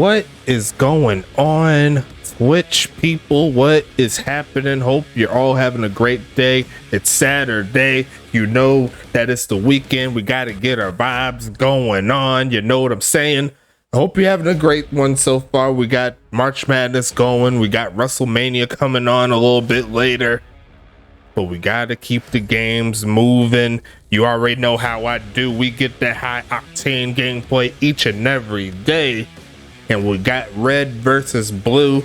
What is going on, Twitch people? What is happening? Hope you're all having a great day. It's Saturday. You know that it's the weekend. We got to get our vibes going on. You know what I'm saying? I hope you're having a great one so far. We got March Madness going. We got WrestleMania coming on a little bit later. But we got to keep the games moving. You already know how I do. We get that high octane gameplay each and every day. And we got red versus blue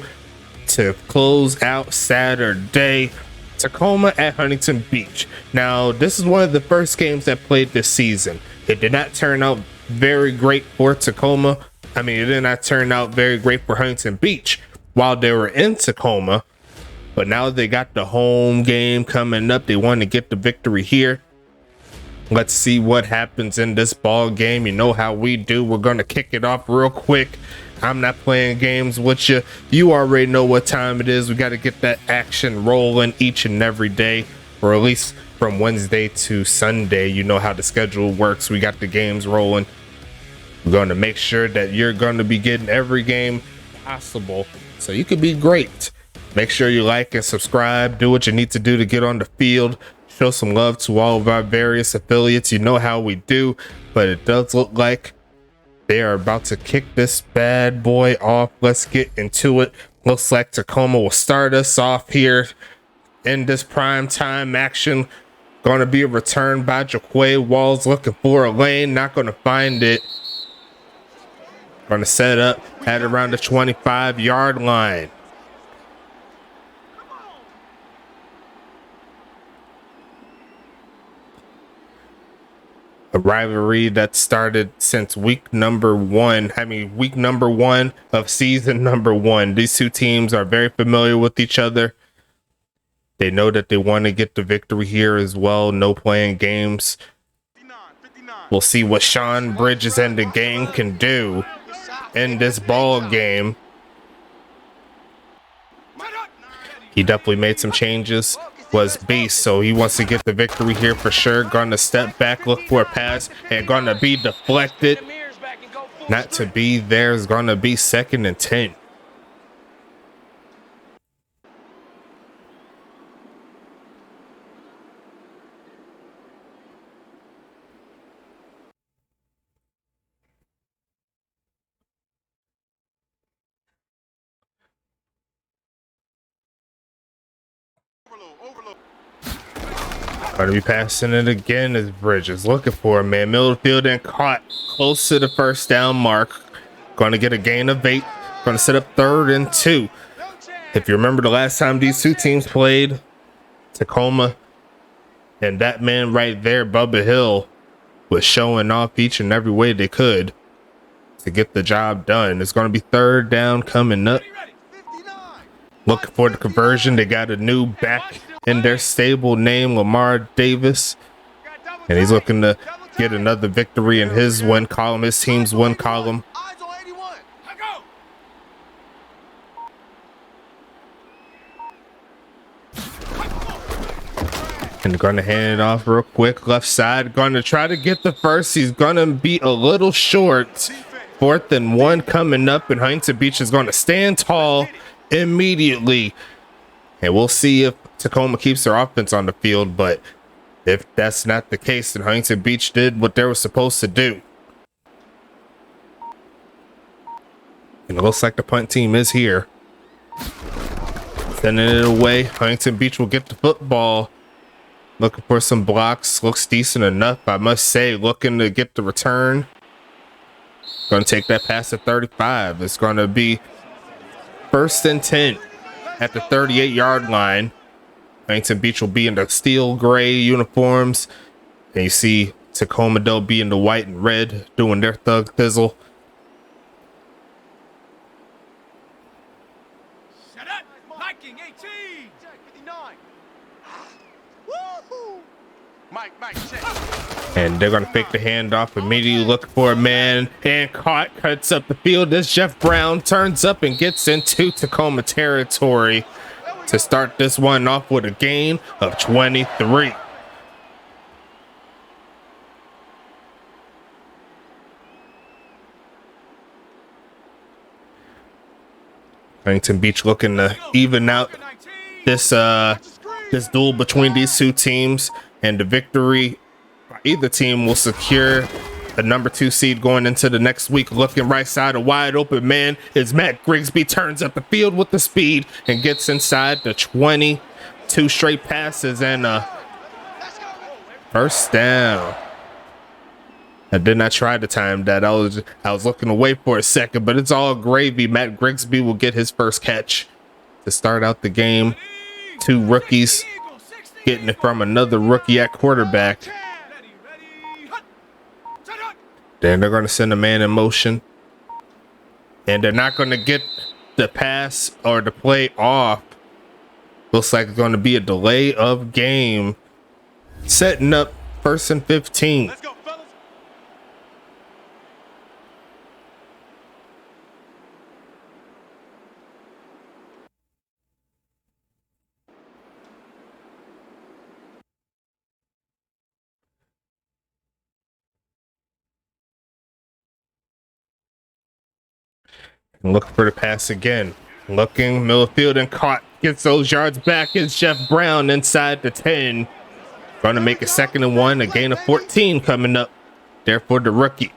to close out Saturday. Tacoma at Huntington Beach. Now, this is one of the first games that played this season. It did not turn out very great for Tacoma. I mean, it did not turn out very great for Huntington Beach while they were in Tacoma. But now they got the home game coming up. They want to get the victory here. Let's see what happens in this ball game. You know how we do. We're going to kick it off real quick. I'm not playing games with you. You already know what time it is. We got to get that action rolling each and every day, or at least from Wednesday to Sunday. You know how the schedule works. We got the games rolling. We're going to make sure that you're going to be getting every game possible so you could be great. Make sure you like and subscribe. Do what you need to do to get on the field. Show some love to all of our various affiliates. You know how we do, but it does look like they are about to kick this bad boy off. Let's get into it. Looks like Tacoma will start us off here in this prime time action. Going to be a return by Jaquay Walls, looking for a lane, not going to find it. Going to set up at around the 25-yard line. A rivalry that started since week number one of season number one. These two teams are very familiar with each other. They know that they want to get the victory here as well. No playing games. We'll see what Sean Bridges and the gang can do in this ball game. He definitely made some changes. Was beast, so he wants to get the victory here for sure. Gonna step back, look for a pass, and gonna be deflected. Not to be there. Is gonna be 2nd and 10. Going to be passing it again as Bridges. Looking for a man. Middle of the field and caught close to the first down mark. Going to get a gain of 8. Going to set up 3rd and 2. If you remember the last time these two teams played, Tacoma and that man right there, Bubba Hill, was showing off each and every way they could to get the job done. It's going to be 3rd down coming up. Looking for the conversion. They got a new back in their stable name, Lamar Davis, and he's looking to get another victory in his win column, his team's win column. And they're going to hand it off real quick. Left side, going to try to get the first. He's going to be a little short. 4th and 1 coming up, and Huntington Beach is going to stand tall immediately. And we'll see if Tacoma keeps their offense on the field, but if that's not the case, then Huntington Beach did what they were supposed to do. And it looks like the punt team is here. Sending it away. Huntington Beach will get the football. Looking for some blocks. Looks decent enough, I must say. Looking to get the return. Going to take that pass to 35. It's going to be 1st and 10 at the 38-yard line. Huntington Beach will be in the steel gray uniforms. And you see Tacoma, they'll be in the white and red doing their thug thizzle. Set up, Viking 18, 59. Woo-hoo. Mike, check. And they're going to fake the handoff immediately. Look for a man and caught, cuts up the field as Jeff Brown turns up and gets into Tacoma territory to start this one off with a gain of 23. Huntington Beach looking to even out this this duel between these two teams, and the victory by either team will secure the #2 seed going into the next week. Looking right side, a wide open man is Matt Grigsby, turns up the field with the speed and gets inside the 20. 2 straight passes and first down. I did not try to time that. I was looking away for a second, but it's all gravy. Matt Grigsby will get his first catch to start out the game. 2 rookies getting it from another rookie at quarterback. Then they're going to send a man in motion, and they're not going to get the pass or the play off. Looks like it's going to be a delay of game, setting up 1st and 15. Let's go, fellas. And looking for the pass again. Looking, middle of field and caught. Gets those yards back. Is Jeff Brown inside the 10. Going to make a 2nd and 1. A gain of 14 coming up there for the rookie.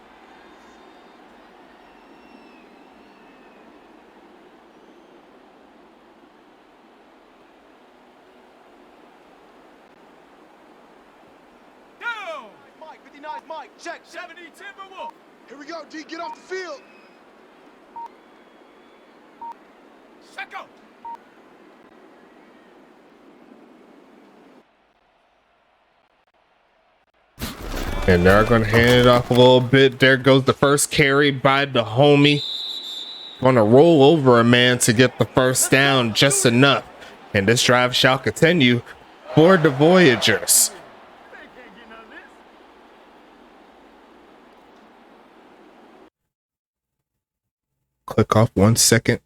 Down. Mike, 59, Mike. Check. 70, Timberwolf. Here we go, D. Get off the field. Set go. And they're going to hand it off a little bit. There goes the first carry by the homie. Going to roll over a man to get the first down, just enough. And this drive shall continue for the Voyagers. Click off 1 second.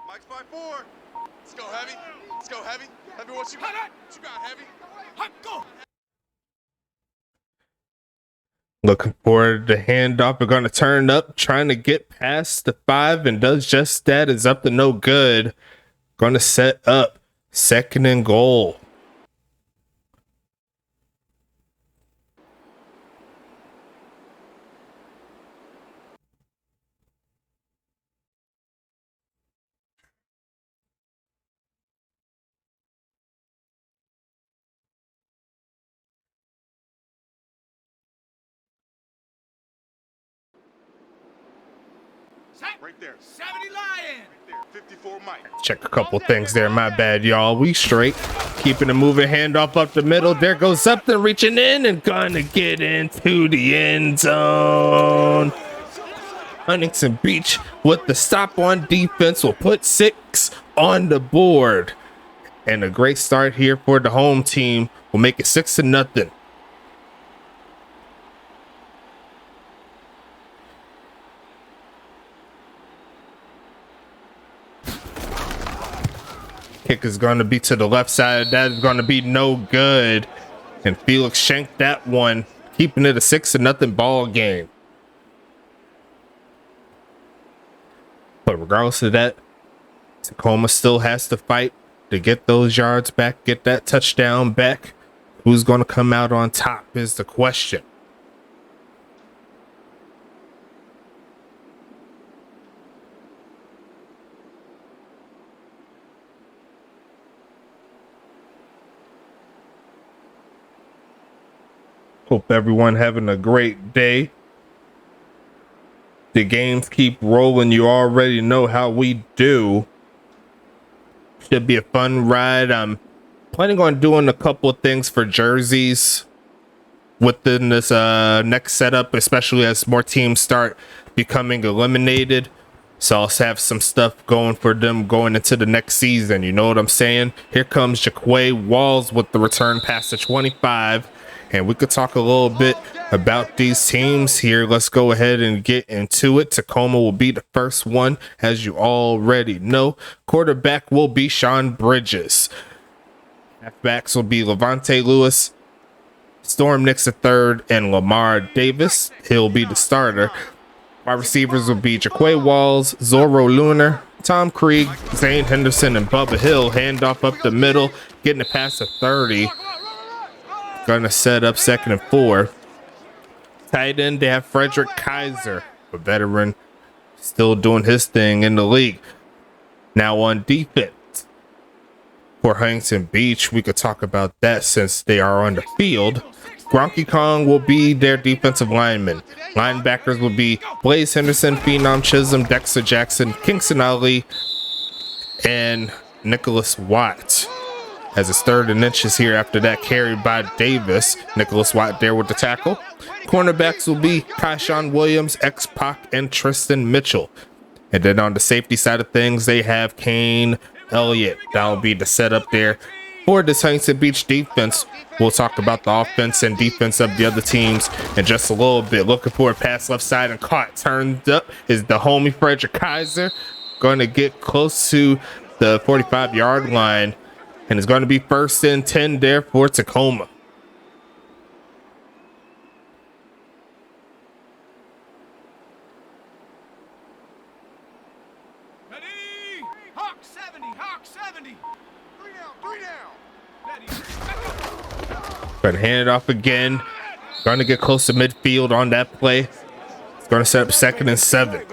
Mike's 5-4. Let's go heavy. Let's go heavy. Heavy, what you got? What you got, heavy? Go. Looking for the handoff. We're going to turn up, trying to get past the 5, and does just that. Is up to no good. Going to set up 2nd and goal. Right there. 70 Lion. Right there. 54 Mike. Check a couple things there. My bad, y'all. We straight. Keeping the moving handoff up the middle. There goes something reaching in and gonna get into the end zone. Huntington Beach with the stop on defense will put 6 on the board. And a great start here for the home team will make it 6-0. Kick is going to be to the left side. That is going to be no good. And Felix shanked that one, keeping it a 6-0 ball game. But regardless of that, Tacoma still has to fight to get those yards back, get that touchdown back. Who's going to come out on top is the question. Hope everyone having a great day. The games keep rolling. You already know how we do. Should be a fun ride. I'm planning on doing a couple of things for jerseys within this next setup, especially as more teams start becoming eliminated. So I'll have some stuff going for them going into the next season. You know what I'm saying? Here comes Jaquay Walls with the return pass to 25. And we could talk a little bit about these teams here. Let's go ahead and get into it. Tacoma will be the first one, as you already know. Quarterback will be Sean Bridges. Halfbacks will be Levante Lewis, Storm Nix III, and Lamar Davis. He'll be the starter. Wide receivers will be Jaquay Walls, Zorro Lunar, Tom Krieg, Zane Henderson, and Bubba Hill. Handoff up the middle, getting it past the 30. Gonna set up 2nd and 4. Tight end, they have Frederick Kaiser, a veteran, still doing his thing in the league. Now on defense for Huntington Beach, we could talk about that since they are on the field. Gronky Kong will be their defensive lineman. Linebackers will be Blaze Henderson, Phenom Chisholm, Dexter Jackson, Kingston Ali, and Nicholas Watt. As his 3rd and inches here after that, carried by Davis. Nicholas Watt there with the tackle. Cornerbacks will be Kyshawn Williams, X-Pac, and Tristan Mitchell. And then on the safety side of things, they have Kane Elliott. That'll be the setup there for this Huntington Beach defense. We'll talk about the offense and defense of the other teams in just a little bit. Looking for a pass left side and caught. Turned up is the homie Frederick Kaiser. Going to get close to the 45-yard line. And it's going to be 1st and 10 there for Tacoma. Ready? Hawk 70, Hawk 70. 3 down. Going to hand it off again. Going to get close to midfield on that play. It's going to set up 2nd and 7.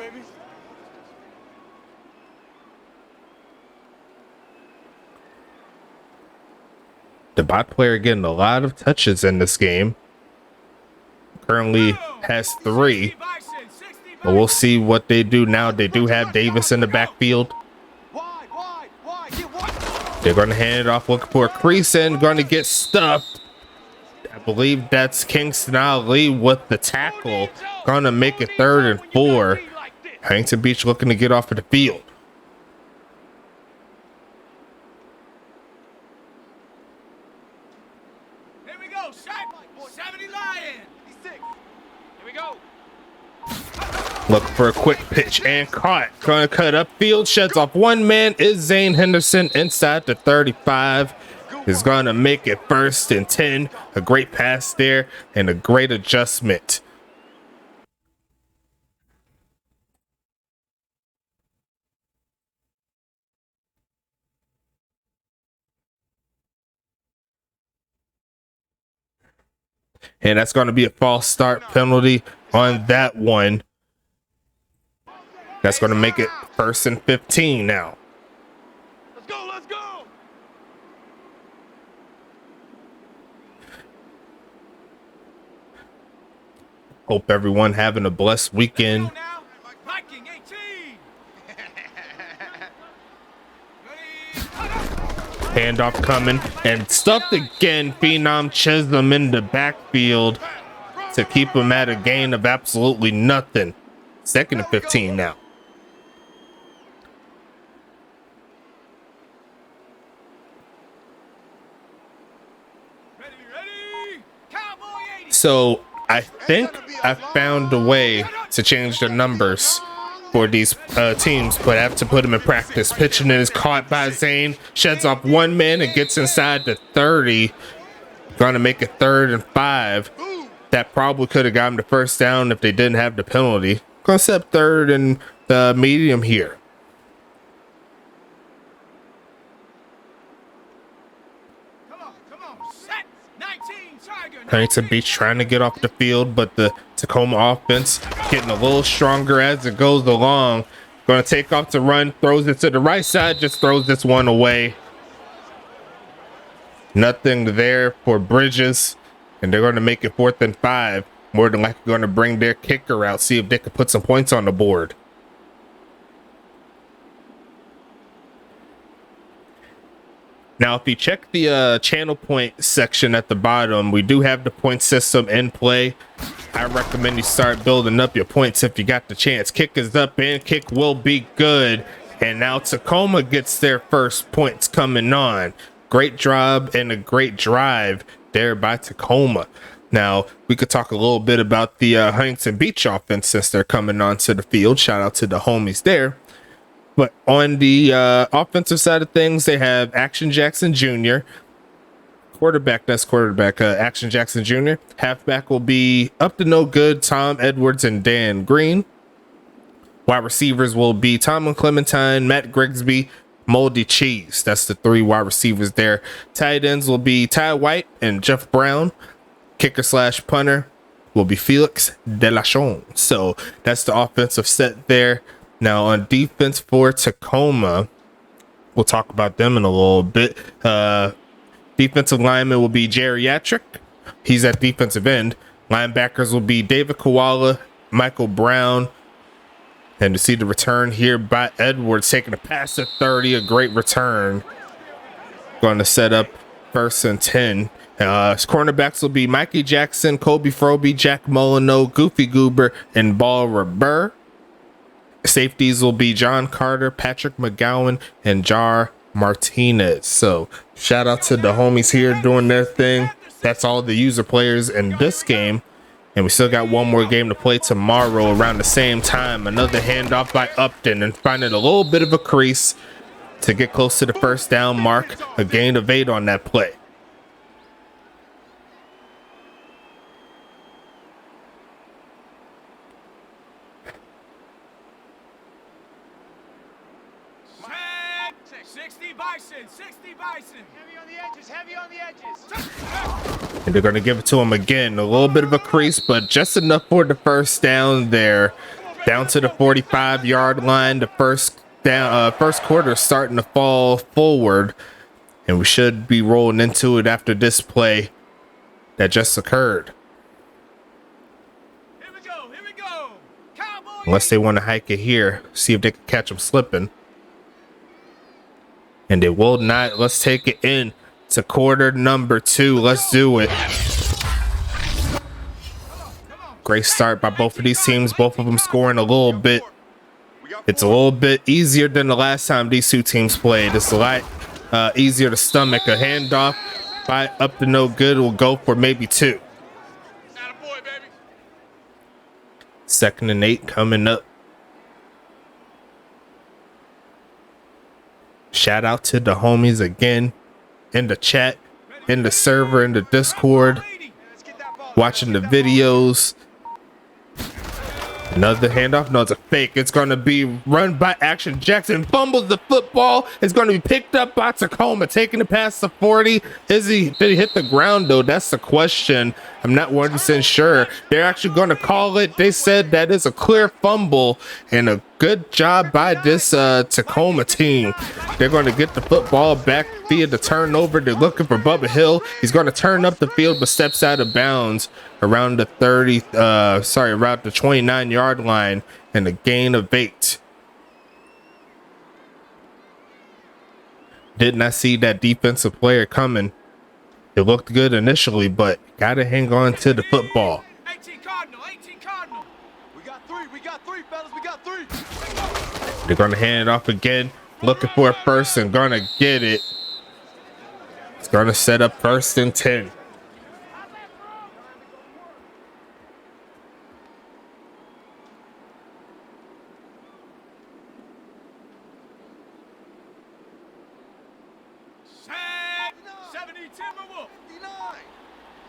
The bot player getting a lot of touches in this game. Currently has 3. But we'll see what they do now. They do have Davis in the backfield. They're going to hand it off, looking for a crease and going to get stuffed. I believe that's Kingston Ali with the tackle. Going to make it 3rd and 4. Huntington Beach looking to get off of the field. Looking for a quick pitch and caught. Going to cut upfield. Sheds off one man is Zane Henderson inside the 35. Is going to make it 1st and 10. A great pass there and a great adjustment. And that's going to be a false start penalty on that one. That's going to make it 1st and 15 now. Let's go, let's go. Hope everyone having a blessed weekend. Viking 18. Handoff coming and stuffed again. Phenom Chisholm in the backfield to keep him at a gain of absolutely nothing. 2nd and 15 now. So I think I found a way to change the numbers for these teams, but I have to put them in practice. Pitching is caught by Zane, sheds off one man and gets inside the 30. Going to make it 3rd and 5. That probably could have gotten the 1st down if they didn't have the penalty. Going to set up 3rd and the medium here. Huntington Beach trying to get off the field, but the Tacoma offense getting a little stronger as it goes along. Going to take off to run, throws it to the right side, just throws this one away. Nothing there for Bridges, and they're going to make it 4th and 5. More than likely going to bring their kicker out, see if they can put some points on the board. Now, if you check the channel point section at the bottom, we do have the point system in play. I recommend you start building up your points if you got the chance. Kick is up and kick will be good. And now Tacoma gets their first points coming on. Great job and a great drive there by Tacoma. Now, we could talk a little bit about the Huntington Beach offense since they're coming onto the field. Shout out to the homies there. But on the offensive side of things, they have Action Jackson Jr. Action Jackson Jr. Halfback will be up to no good Tom Edwards and Dan Green. Wide receivers will be Tomlin Clementine, Matt Grigsby, Moldy Cheese. That's the 3 wide receivers there. Tight ends will be Ty White and Jeff Brown. Kicker / punter will be Felix Delachon. So that's the offensive set there. Now on defense for Tacoma, we'll talk about them in a little bit. Defensive lineman will be Geriatric. He's at defensive end. Linebackers will be David Koala, Michael Brown. And to see the return here by Edwards, taking a pass to 30, a great return. Going to set up 1st and 10. Cornerbacks will be Mikey Jackson, Kobe Froby, Jack Molyneux, Goofy Goober, and Ball Burr. Safeties will be John Carter, Patrick McGowan, and Jar Martinez. So shout out to the homies here doing their thing. That's all the user players in this game. And we still got one more game to play tomorrow around the same time. Another handoff by Upton and finding a little bit of a crease to get close to the 1st down mark. A gain of 8 on that play. And they're going to give it to him again. A little bit of a crease, but just enough for the 1st down there. Down to the 45-yard line. The first quarter starting to fall forward. And we should be rolling into it after this play that just occurred. Here we go. Cowboy. Unless they want to hike it here. See if they can catch him slipping. And they will not. Let's take it in. It's a quarter number 2. Let's do it. Great start by both of these teams. Both of them scoring a little bit. It's a little bit easier than the last time these 2 teams played. It's a lot easier to stomach. A handoff by up to no good will go for maybe 2. 2nd and 8 coming up. Shout out to the homies again in the chat, in the server, in the Discord, watching the videos. Another handoff. No, it's a fake. It's going to be run by Action Jackson. Fumbles the football. It's going to be picked up by Tacoma, taking it past the 40. Did he hit the ground, though? That's the question. I'm not 100% sure. They're actually going to call it. They said that is a clear fumble, and a good job by this Tacoma team. They're going to get the football back via the turnover. They're looking for Bubba Hill. He's going to turn up the field, but steps out of bounds around the around the 29-yard line, and a gain of 8. Did not see that defensive player coming. It looked good initially, but gotta hang on to the football. 18 Cardinal. We got three, fellas. We got 3. They're gonna hand it off again, looking for a 1st and gonna get it. It's gonna set up 1st and 10.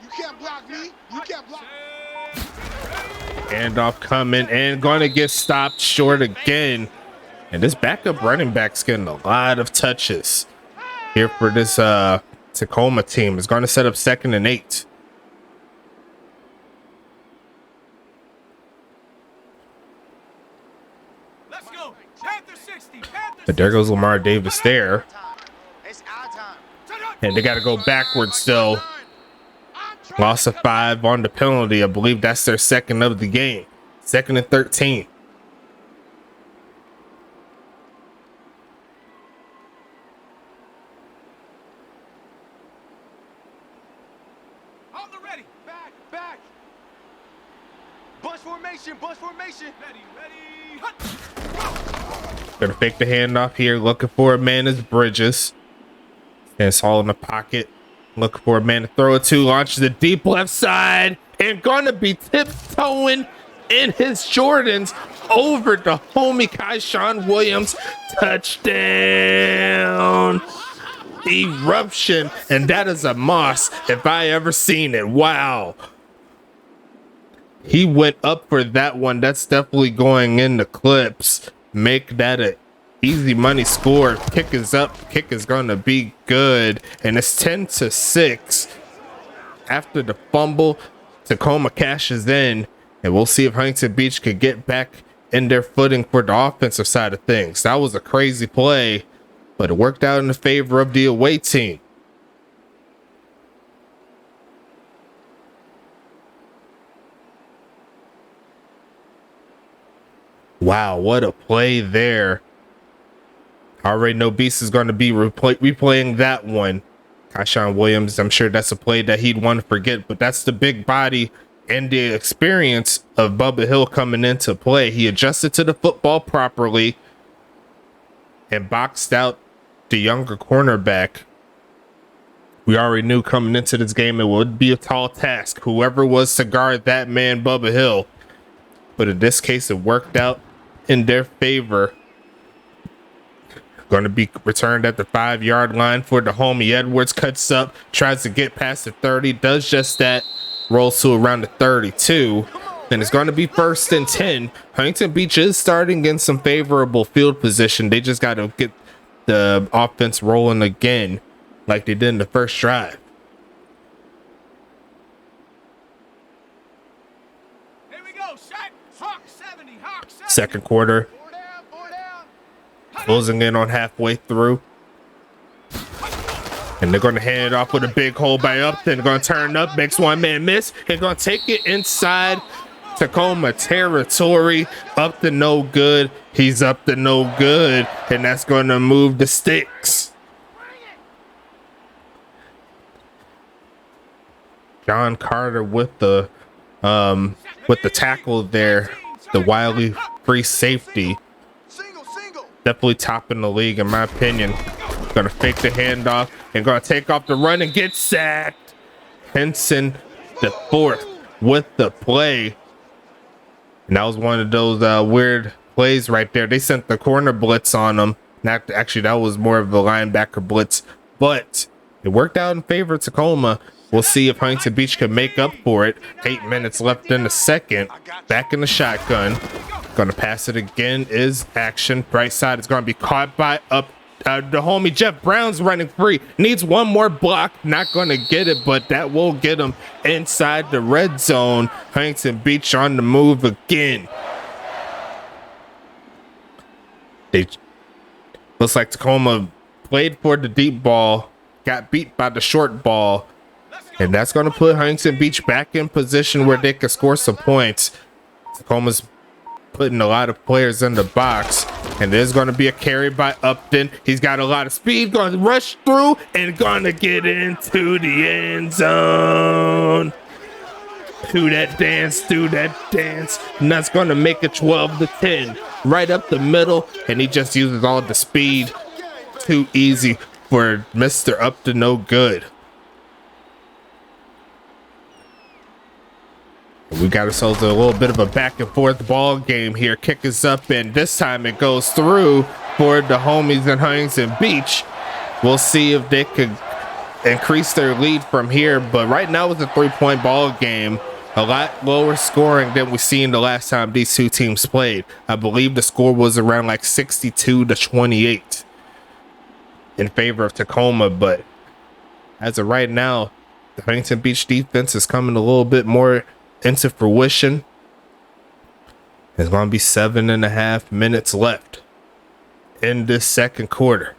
You can't block me. You can't block. Handoff coming and going to get stopped short again. And this backup running back's getting a lot of touches here for this Tacoma team. It's going to set up 2nd and 8. Let's go. Panther 60. But there goes Lamar Davis there. And they got to go backwards still. Loss of 5 on the penalty. I believe that's their 2nd of the game. 2nd and 13. On the ready. Back. Bunch formation. Ready. Gonna fake the handoff here. Looking for a man is Bridges. And it's all in the pocket. Looking for a man to throw it to. Launches the deep left side. And gonna be tiptoeing in his Jordans over the homie Kyshawn Williams. Touchdown. Eruption. And that is a moss if I ever seen it. Wow. He went up for that one. That's definitely going in the clips. Make that a easy money score. Kick is up. Kick is going to be good. And it's 10-6. After the fumble, Tacoma cashes in. And we'll see if Huntington Beach could get back in their footing for the offensive side of things. That was a crazy play, but it worked out in the favor of the away team. Wow, what a play there. I already know Beast is going to be replaying that one. Kyshawn Williams, I'm sure that's a play that he'd want to forget, but that's the big body and the experience of Bubba Hill coming into play. He adjusted to the football properly and boxed out the younger cornerback. We already knew coming into this game it would be a tall task, whoever was to guard that man, Bubba Hill. But in this case, it worked out in their favor. Going to be returned at the 5-yard line for the homie. Edwards cuts up, tries to get past the 30, does just that, rolls to around the 32, and it's going to be 1st and 10. Huntington Beach is starting in some favorable field position. They just got to get the offense rolling again like they did in the first drive. Here we go, set. Hawk 70, Hawk 70. Second quarter, closing in on halfway through. And they're going to hand it off with a big hole by Upton. Going to turn up, makes one man miss. They're going to take it inside Tacoma territory. Up to no good. He's up to no good. And that's going to move the sticks. John Carter with the tackle there. The wildly free safety. Definitely top in the league, in my opinion. Gonna fake the handoff and gonna take off the run and get sacked. Henson, the 4th, with the play. And that was one of those weird plays right there. They sent the corner blitz on them. Not actually, that was more of a linebacker blitz, but it worked out in favor of Tacoma. We'll see if Huntington Beach can make up for it. 8 minutes left in the second. Back in the shotgun. Gonna pass it again. Is action. Right side is gonna be caught by the homie Jeff Brown's running free. Needs one more block. Not gonna get it, but that will get him inside the red zone. Huntington Beach on the move again. Looks like Tacoma played for the deep ball, got beat by the short ball. And that's going to put Huntington Beach back in position where they can score some points. Tacoma's putting a lot of players in the box. And there's going to be a carry by Upton. He's got a lot of speed, going to rush through and going to get into the end zone. Do that dance. And that's going to make it 12-10. Right up the middle. And he just uses all the speed. Too easy for Mr. Upton, no good. We got ourselves a little bit of a back and forth ball game here. Kick is up, and this time it goes through for the homies in Huntington Beach. We'll see if they could increase their lead from here, but right now it's a 3-point ball game. A lot lower scoring than we seen the last time these two teams played. I believe the score was around like 62-28 in favor of Tacoma, but as of right now, the Huntington Beach defense is coming a little bit more into fruition. There's going to be 7.5 minutes left in this second quarter.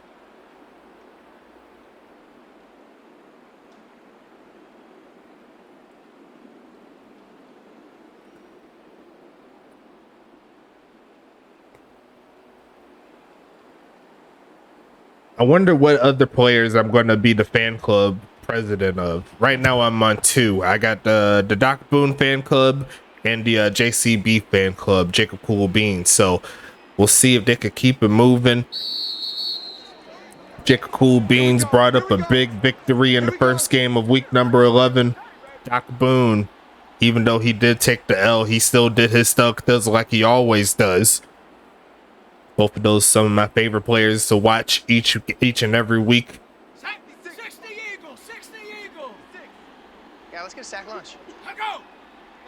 I wonder what other players I'm going to be the fan club president of. Right now I'm on 2. I got the Doc Boone fan club and the JCB fan club, Jacob Cool Beans. So we'll see if they could keep it moving. Jacob Cool Beans brought up a big victory in the first game of week number 11. Doc Boone, even though he did take the L, he still did his stuff like he always does. Both of those, some of my favorite players to watch each and every week. 60 Eagles. Yeah, let's get a sack lunch. Go.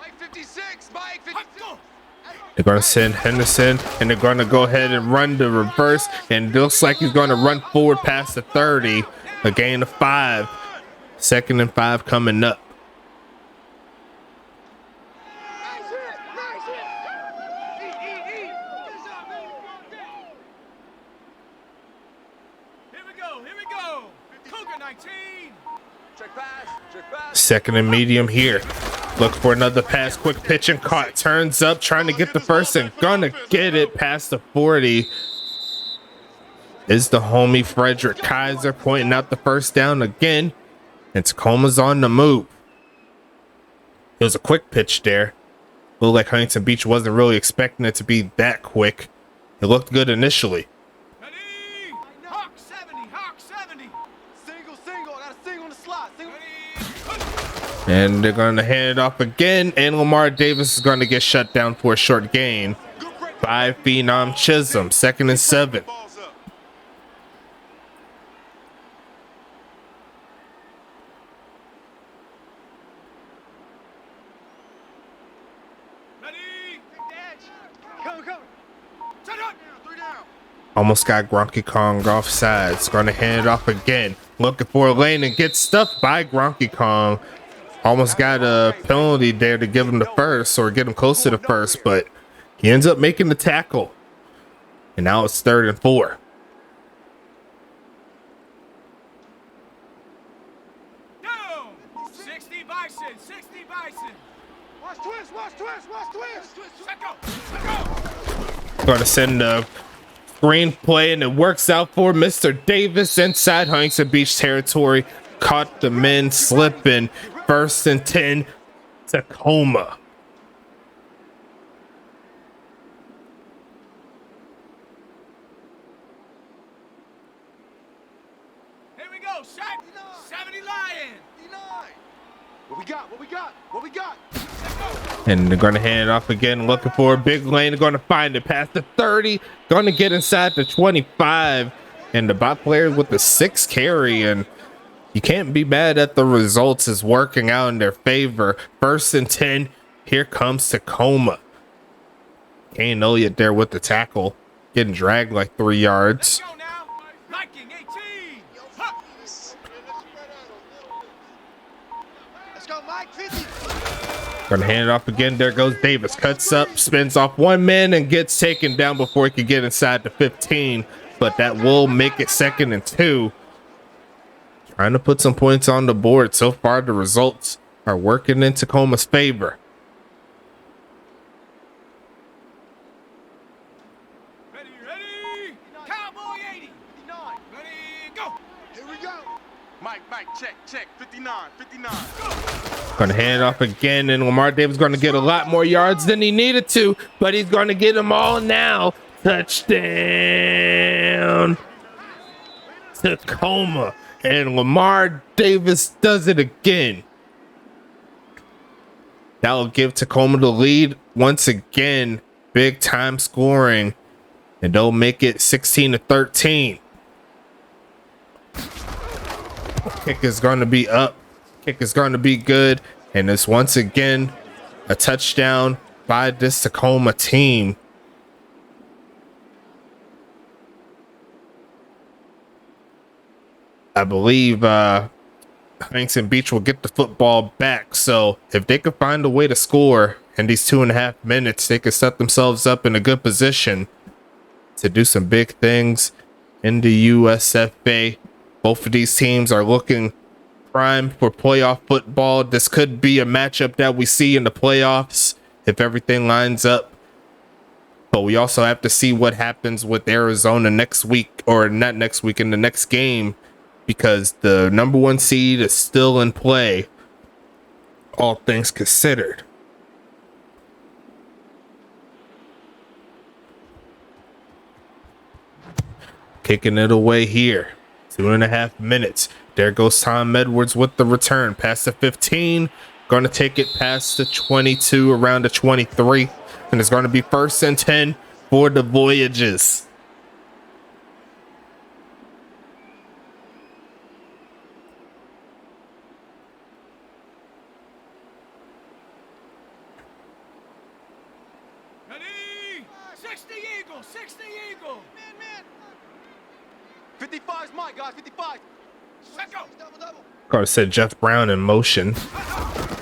Play 56, Mike 56. They're going to send Henderson, and they're going to go ahead and run the reverse, and it looks like he's going to run forward past the 30, a gain of 5. 2nd and 5 coming up. Here we go. Cougar 19. Check pass. 2nd and medium here. Look for another pass. Quick pitch and caught. Turns up, trying to get the first and gonna get it past the 40. Is the homie Frederick Kaiser pointing out the first down again. And Tacoma's on the move. It was a quick pitch there. Looked like Huntington Beach wasn't really expecting it to be that quick. It looked good initially. Hawk 70, Hawk 70. Single, I got a single on the slot. And they're going to hand it off again. And Lamar Davis is going to get shut down for a short gain by Phenom Chisholm. 2nd and 7. Almost got Gronky Kong offsides. Going to hand it off again. Looking for a lane and gets stuffed by Gronky Kong. Almost got a penalty there to give him the first or get him close to the first, but he ends up making the tackle. And now it's 3rd and 4. Go! 60 Bison, 60 Bison. Watch twist. Let go. Going to send a screen play, and it works out for Mr. Davis inside Huntington Beach territory. Caught the men slipping. 1st and 10, Tacoma. Here we go, shot. 70 Lion. What we got? And they're going to hand it off again, looking for a big lane. They're going to find it past the 30. Going to get inside the 25. And the bot player with the 6 carry. And you can't be mad at the results is working out in their favor. 1st and 10. Here comes Tacoma. Kane Elliott there with the tackle. Getting dragged like 3 yards. Let's go now. Viking 18. Let's go, Mike 50. Gonna hand it off again. There goes Davis. Cuts up, spins off one man, and gets taken down before he could get inside the 15. But that will make it 2nd and 2. Trying to put some points on the board. So far, the results are working in Tacoma's favor. Ready. Cowboy 80. 59. Ready, go. Here we go. Mike, check. 59. Go. Gonna hand it off again, and Lamar Davis gonna get a lot more yards than he needed to, but he's gonna get them all now. Touchdown, Tacoma. And Lamar Davis does it again. That will give Tacoma the lead once again. Big time scoring. And they'll make it 16-13. Kick is going to be up. Kick is going to be good. And it's once again a touchdown by this Tacoma team. I believe Huntington Beach will get the football back. So if they could find a way to score in these 2.5 minutes, they could set themselves up in a good position to do some big things in the USFA. Both of these teams are looking primed for playoff football. This could be a matchup that we see in the playoffs if everything lines up. But we also have to see what happens with Arizona next week, or not next week, in the next game, because the number 1 seed is still in play, all things considered. Kicking it away here. 2.5 minutes. There goes Tom Edwards with the return. Past the 15. Going to take it past the 22, around the 23. And it's going to be 1st and 10 for the Voyages. Eagle, 60 Eagle. Man. 55's mine, guys. 55. Let go. Double. Car said Jeff Brown in motion.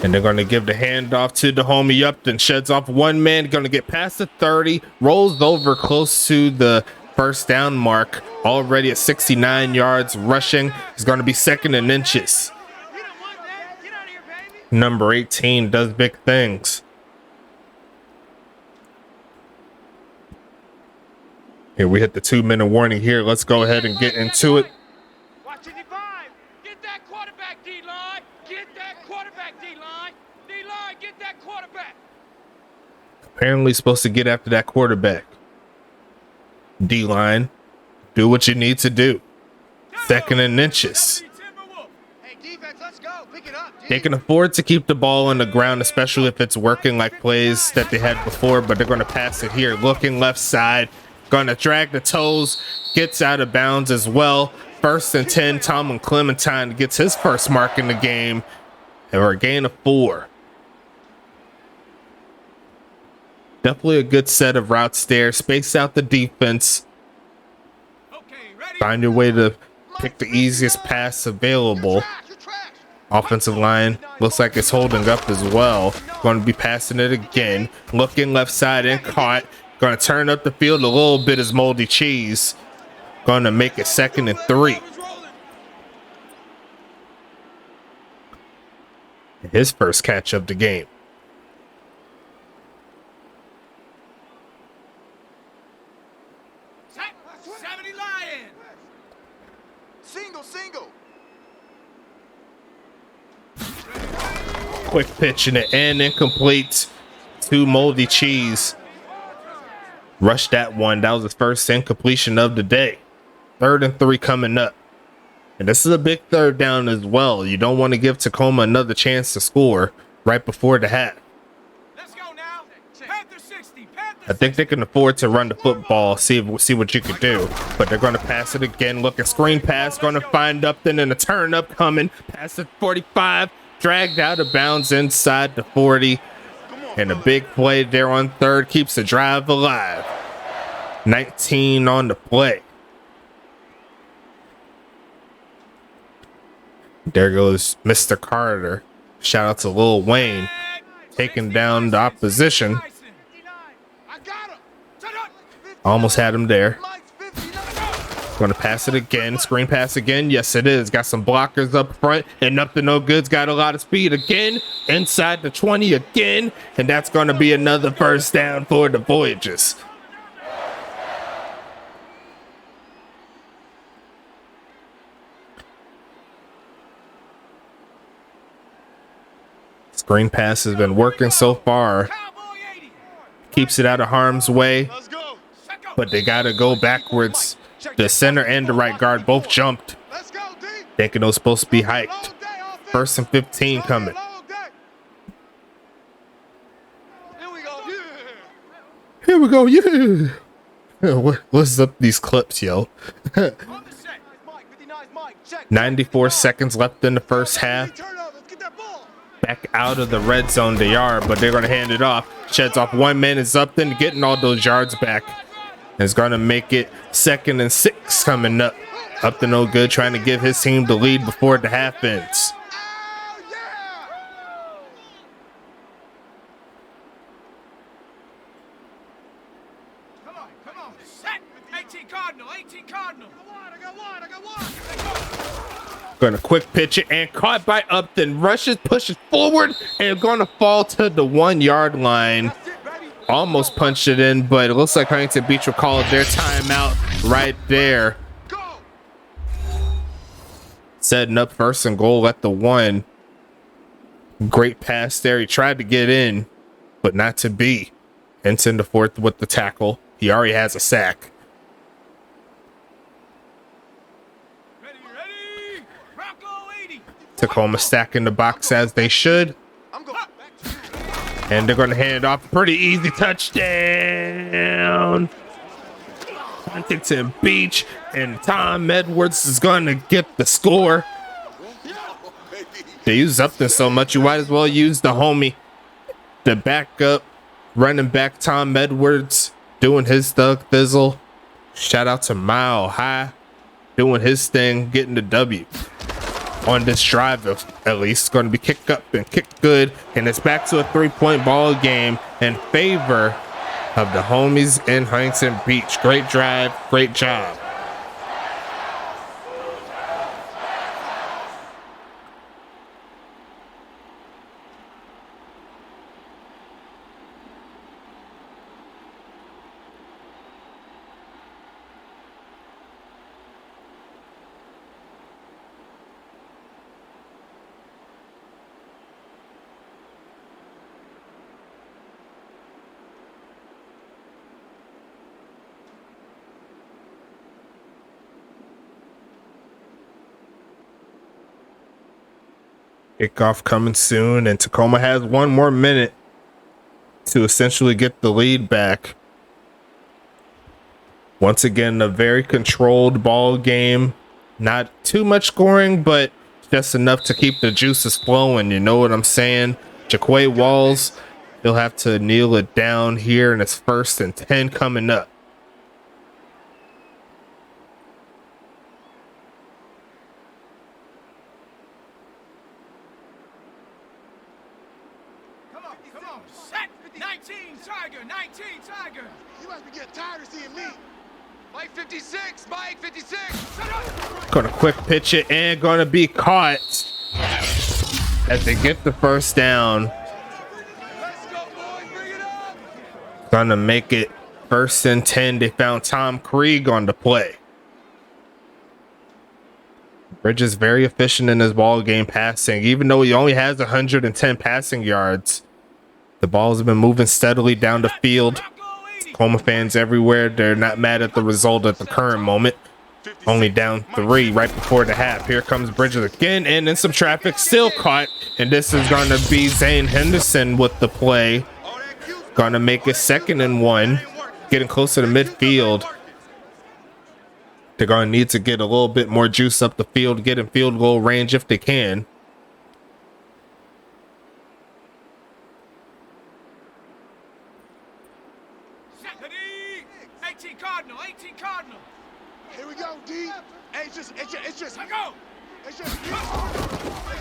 And they're going to give the handoff to the homie Upton. Sheds off one man. Going to get past the 30. Rolls over close to the first down mark. Already at 69 yards rushing. Is going to be second in inches. You don't want that. Get out of here, baby. Number 18 does big things. Here we hit the 2-minute warning here. Let's go ahead and get into it. Watch 55. Get that quarterback, D-line. Get that quarterback, D-line. D-line, get that quarterback. Apparently supposed to get after that quarterback. D-line, do what you need to do. Second in inches. Hey, defense, let's go. Pick it up. They can afford to keep the ball on the ground, especially if it's working like plays that they had before, but they're going to pass it here. Looking left side, going to drag the toes, gets out of bounds as well. First and 10, Tom Clementine gets his first mark in the game, or a gain of 4. Definitely a good set of routes there. Space out the defense. Find your way to pick the easiest pass available. Offensive line looks like it's holding up as well. Going to be passing it again. Looking left side and caught. Going to turn up the field a little bit as Moldy Cheese. Going to make it second and 3. His first catch of the game. Single. Quick pitch in the end, incomplete to Moldy Cheese. Rushed that one. That was his first incompletion of the day. 3rd and 3 coming up. And this is a big third down as well. You don't want to give Tacoma another chance to score right before the half. Let's go now. Panther 60. I think they can afford to run the football, see what you could do. But they're going to pass it again. Look at screen pass. Going to find Upton and a turn up coming. Pass at 45. Dragged out of bounds inside the 40. And a big play there on 3rd keeps the drive alive. 19 on the play. There goes Mr. Carter. Shout out to Lil Wayne. Taking down the opposition. Almost had him there. Going to pass it again. Screen pass again. Yes, it is. Got some blockers up front. And up to no good's got a lot of speed again. Inside the 20 again. And that's going to be another first down for the Voyagers. Screen pass has been working so far. Keeps it out of harm's way. But they got to go backwards. The center and the right guard both jumped. Thinking it was supposed to be hiked. 1st and 15 coming. Here we go. Yeah. What's up these clips, yo? 94 seconds left in the first half. Back out of the red zone they are, but they're going to hand it off. Sheds off one man. Is Upton getting all those yards back. Is going to make it 2nd and 6 coming up. Up to no good, trying to give his team the lead before the half ends. Come on. Set. 18 Cardinal. I got one. Going to quick pitch it and caught by Upton. Rushes, pushes forward, and going to fall to the 1-yard line. Almost punched it in, but it looks like Huntington Beach will call their timeout right there. Setting up 1st and goal at the 1. Great pass there. He tried to get in, but not to be. Into the 4th with the tackle. He already has a sack. Ready. Bronco 80. Tacoma stacking the box as they should. And they're going to hand it off. Pretty easy touchdown. Huntington Beach. And Tom Edwards is going to get the score. They use Upton so much, you might as well use the homie. The backup running back Tom Edwards. doing his thug thizzle. Shout out to Mile High doing his thing, getting the W on this drive. At least going to be kicked up and kicked good, and it's back to a 3-point ball game in favor of the homies in Huntington Beach. Great drive, great job. Kickoff coming soon, and Tacoma has 1 more minute to essentially get the lead back. Once again, a very controlled ball game. Not too much scoring, but just enough to keep the juices flowing. You know what I'm saying? Jaquay Walls, he'll have to kneel it down here, and it's 1st and 10 coming up. Set! 19 Tiger! 19 Tiger! You must be getting tired of seeing me. Mike 56! Mike 56! Gonna quick pitch it and gonna be caught as they get the first down. Let's go, boys! Bring it up! Gonna make it 1st and 10. They found Tom Krieg on the play. Bridges very efficient in his ball game passing. Even though he only has 110 passing yards, the balls have been moving steadily down the field. Tacoma fans everywhere, they're not mad at the result at the current moment. Only down 3 right before the half. Here comes Bridges again, and in some traffic, still caught. And this is going to be Zane Henderson with the play. Going to make it 2nd and 1. Getting closer to midfield. They're going to need to get a little bit more juice up the field, get in field goal range if they can. Here we go, D. Hey, it's just. Go!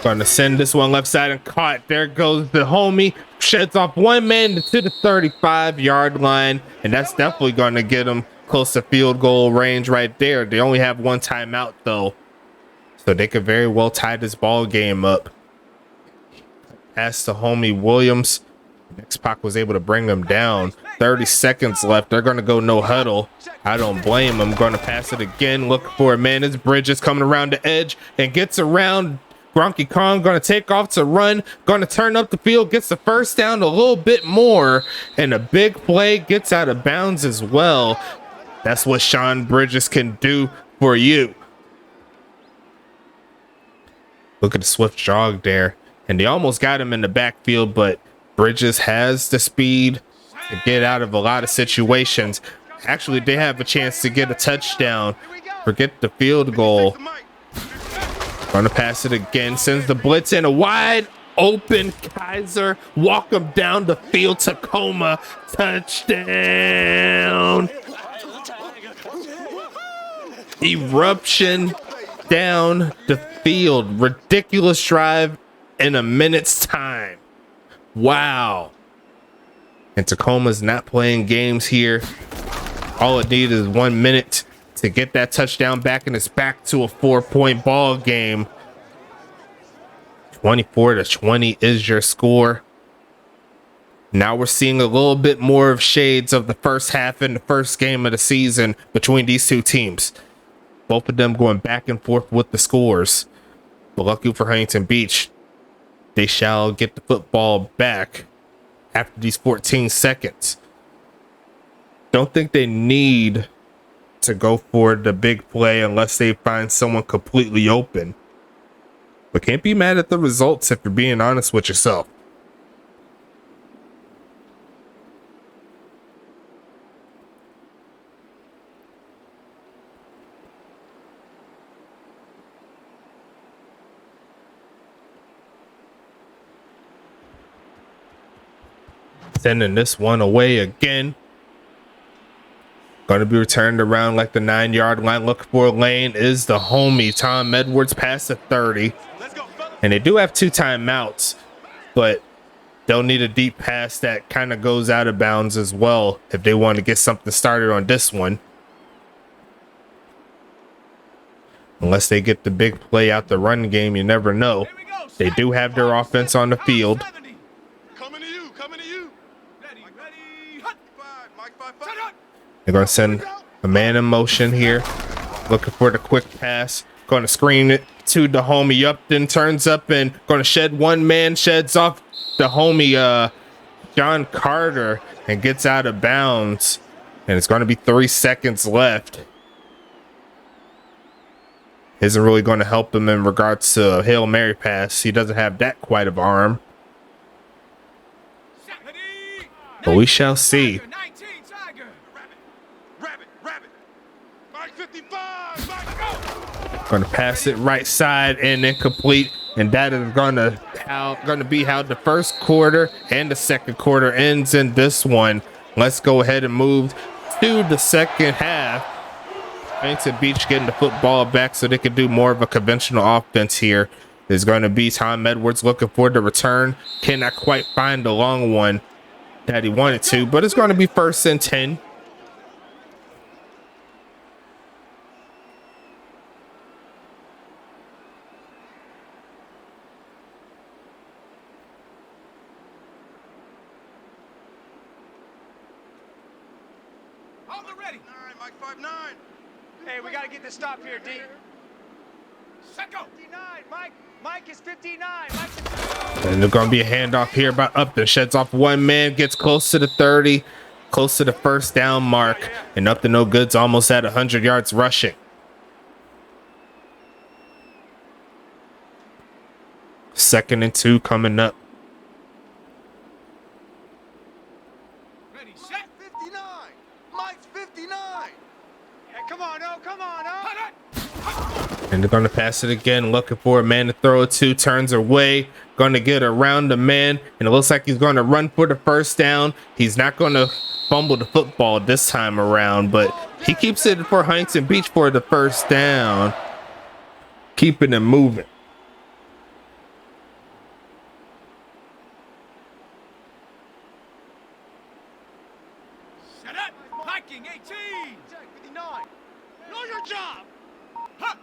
Going to send this one left side and caught. There goes the homie. Sheds off 1 man to the 35-yard line. And that's definitely going to get him close to field goal range right there. They only have 1 timeout, though. So they could very well tie this ball game up. Pass to homie Williams. Next Pac was able to bring him down. 30 seconds left. They're going to go no huddle. I don't blame them. Going to pass it again. Look for it, man. It's Bridges coming around the edge and gets around. Gronky Kong going to take off to run. Going to turn up the field. Gets the first down a little bit more. And a big play gets out of bounds as well. That's what Sean Bridges can do for you. Look at the swift jog there. And they almost got him in the backfield, but Bridges has the speed to get out of a lot of situations. Actually, they have a chance to get a touchdown. Forget the field goal. Gonna pass it again. Sends the blitz in. A wide open Kaiser. Walk him down the field. Tacoma. Touchdown. Eruption down the field. Ridiculous drive in a minute's time. Wow. And Tacoma's not playing games here. All it needed is 1 minute to get that touchdown back, and it's back to a 4-point ball game. 24-20 is your score. Now we're seeing a little bit more of shades of the first half in the first game of the season between these two teams. Both of them going back and forth with the scores. But lucky for Huntington Beach, they shall get the football back after these 14 seconds. Don't think they need to go for the big play unless they find someone completely open. But can't be mad at the results if you're being honest with yourself. Sending this one away again. Going to be returned around like the 9-yard line. Looking for a lane is the homie Tom Edwards past the 30. And they do have 2 timeouts, but they'll need a deep pass that kind of goes out of bounds as well if they want to get something started on this one. Unless they get the big play out the run game, you never know. They do have their offense on the field. Coming to you, coming to you. They're going to send a man in motion here. Looking for the quick pass. Going to screen it to the homie Upton. Turns up and going to shed one man. Sheds off the homie John Carter and gets out of bounds. And it's going to be 3 seconds left. Isn't really going to help him in regards to a Hail Mary pass. He doesn't have that quite of arm. But we shall see. Going to pass it right side and incomplete. And that is going to be how the first quarter and the second quarter ends in this one. Let's go ahead and move to the second half. Huntington Beach getting the football back so they can do more of a conventional offense here. There's going to be Tom Edwards looking for the return. Cannot quite find the long one that he wanted to, but it's going to be 1st and 10. Hey, we gotta get this stop here, D. Set go. 59, Mike. Mike is 59. And there's gonna be a handoff here by Upton. Sheds off one man, gets close to the 30, close to the first down mark, and Upton no good's almost at 100 yards rushing. Second and 2 coming up. Ready, set. 59. Mike's 59. Hey, come on, oh, come on, oh. And they're going to pass it again, looking for a man to throw it to. Turns away, going to get around the man, and it looks like he's going to run for the first down. He's not going to fumble the football this time around, but he keeps it for Huntington Beach for the first down, keeping it moving. Set up. Hiking 18. 59. Know your job. Huh.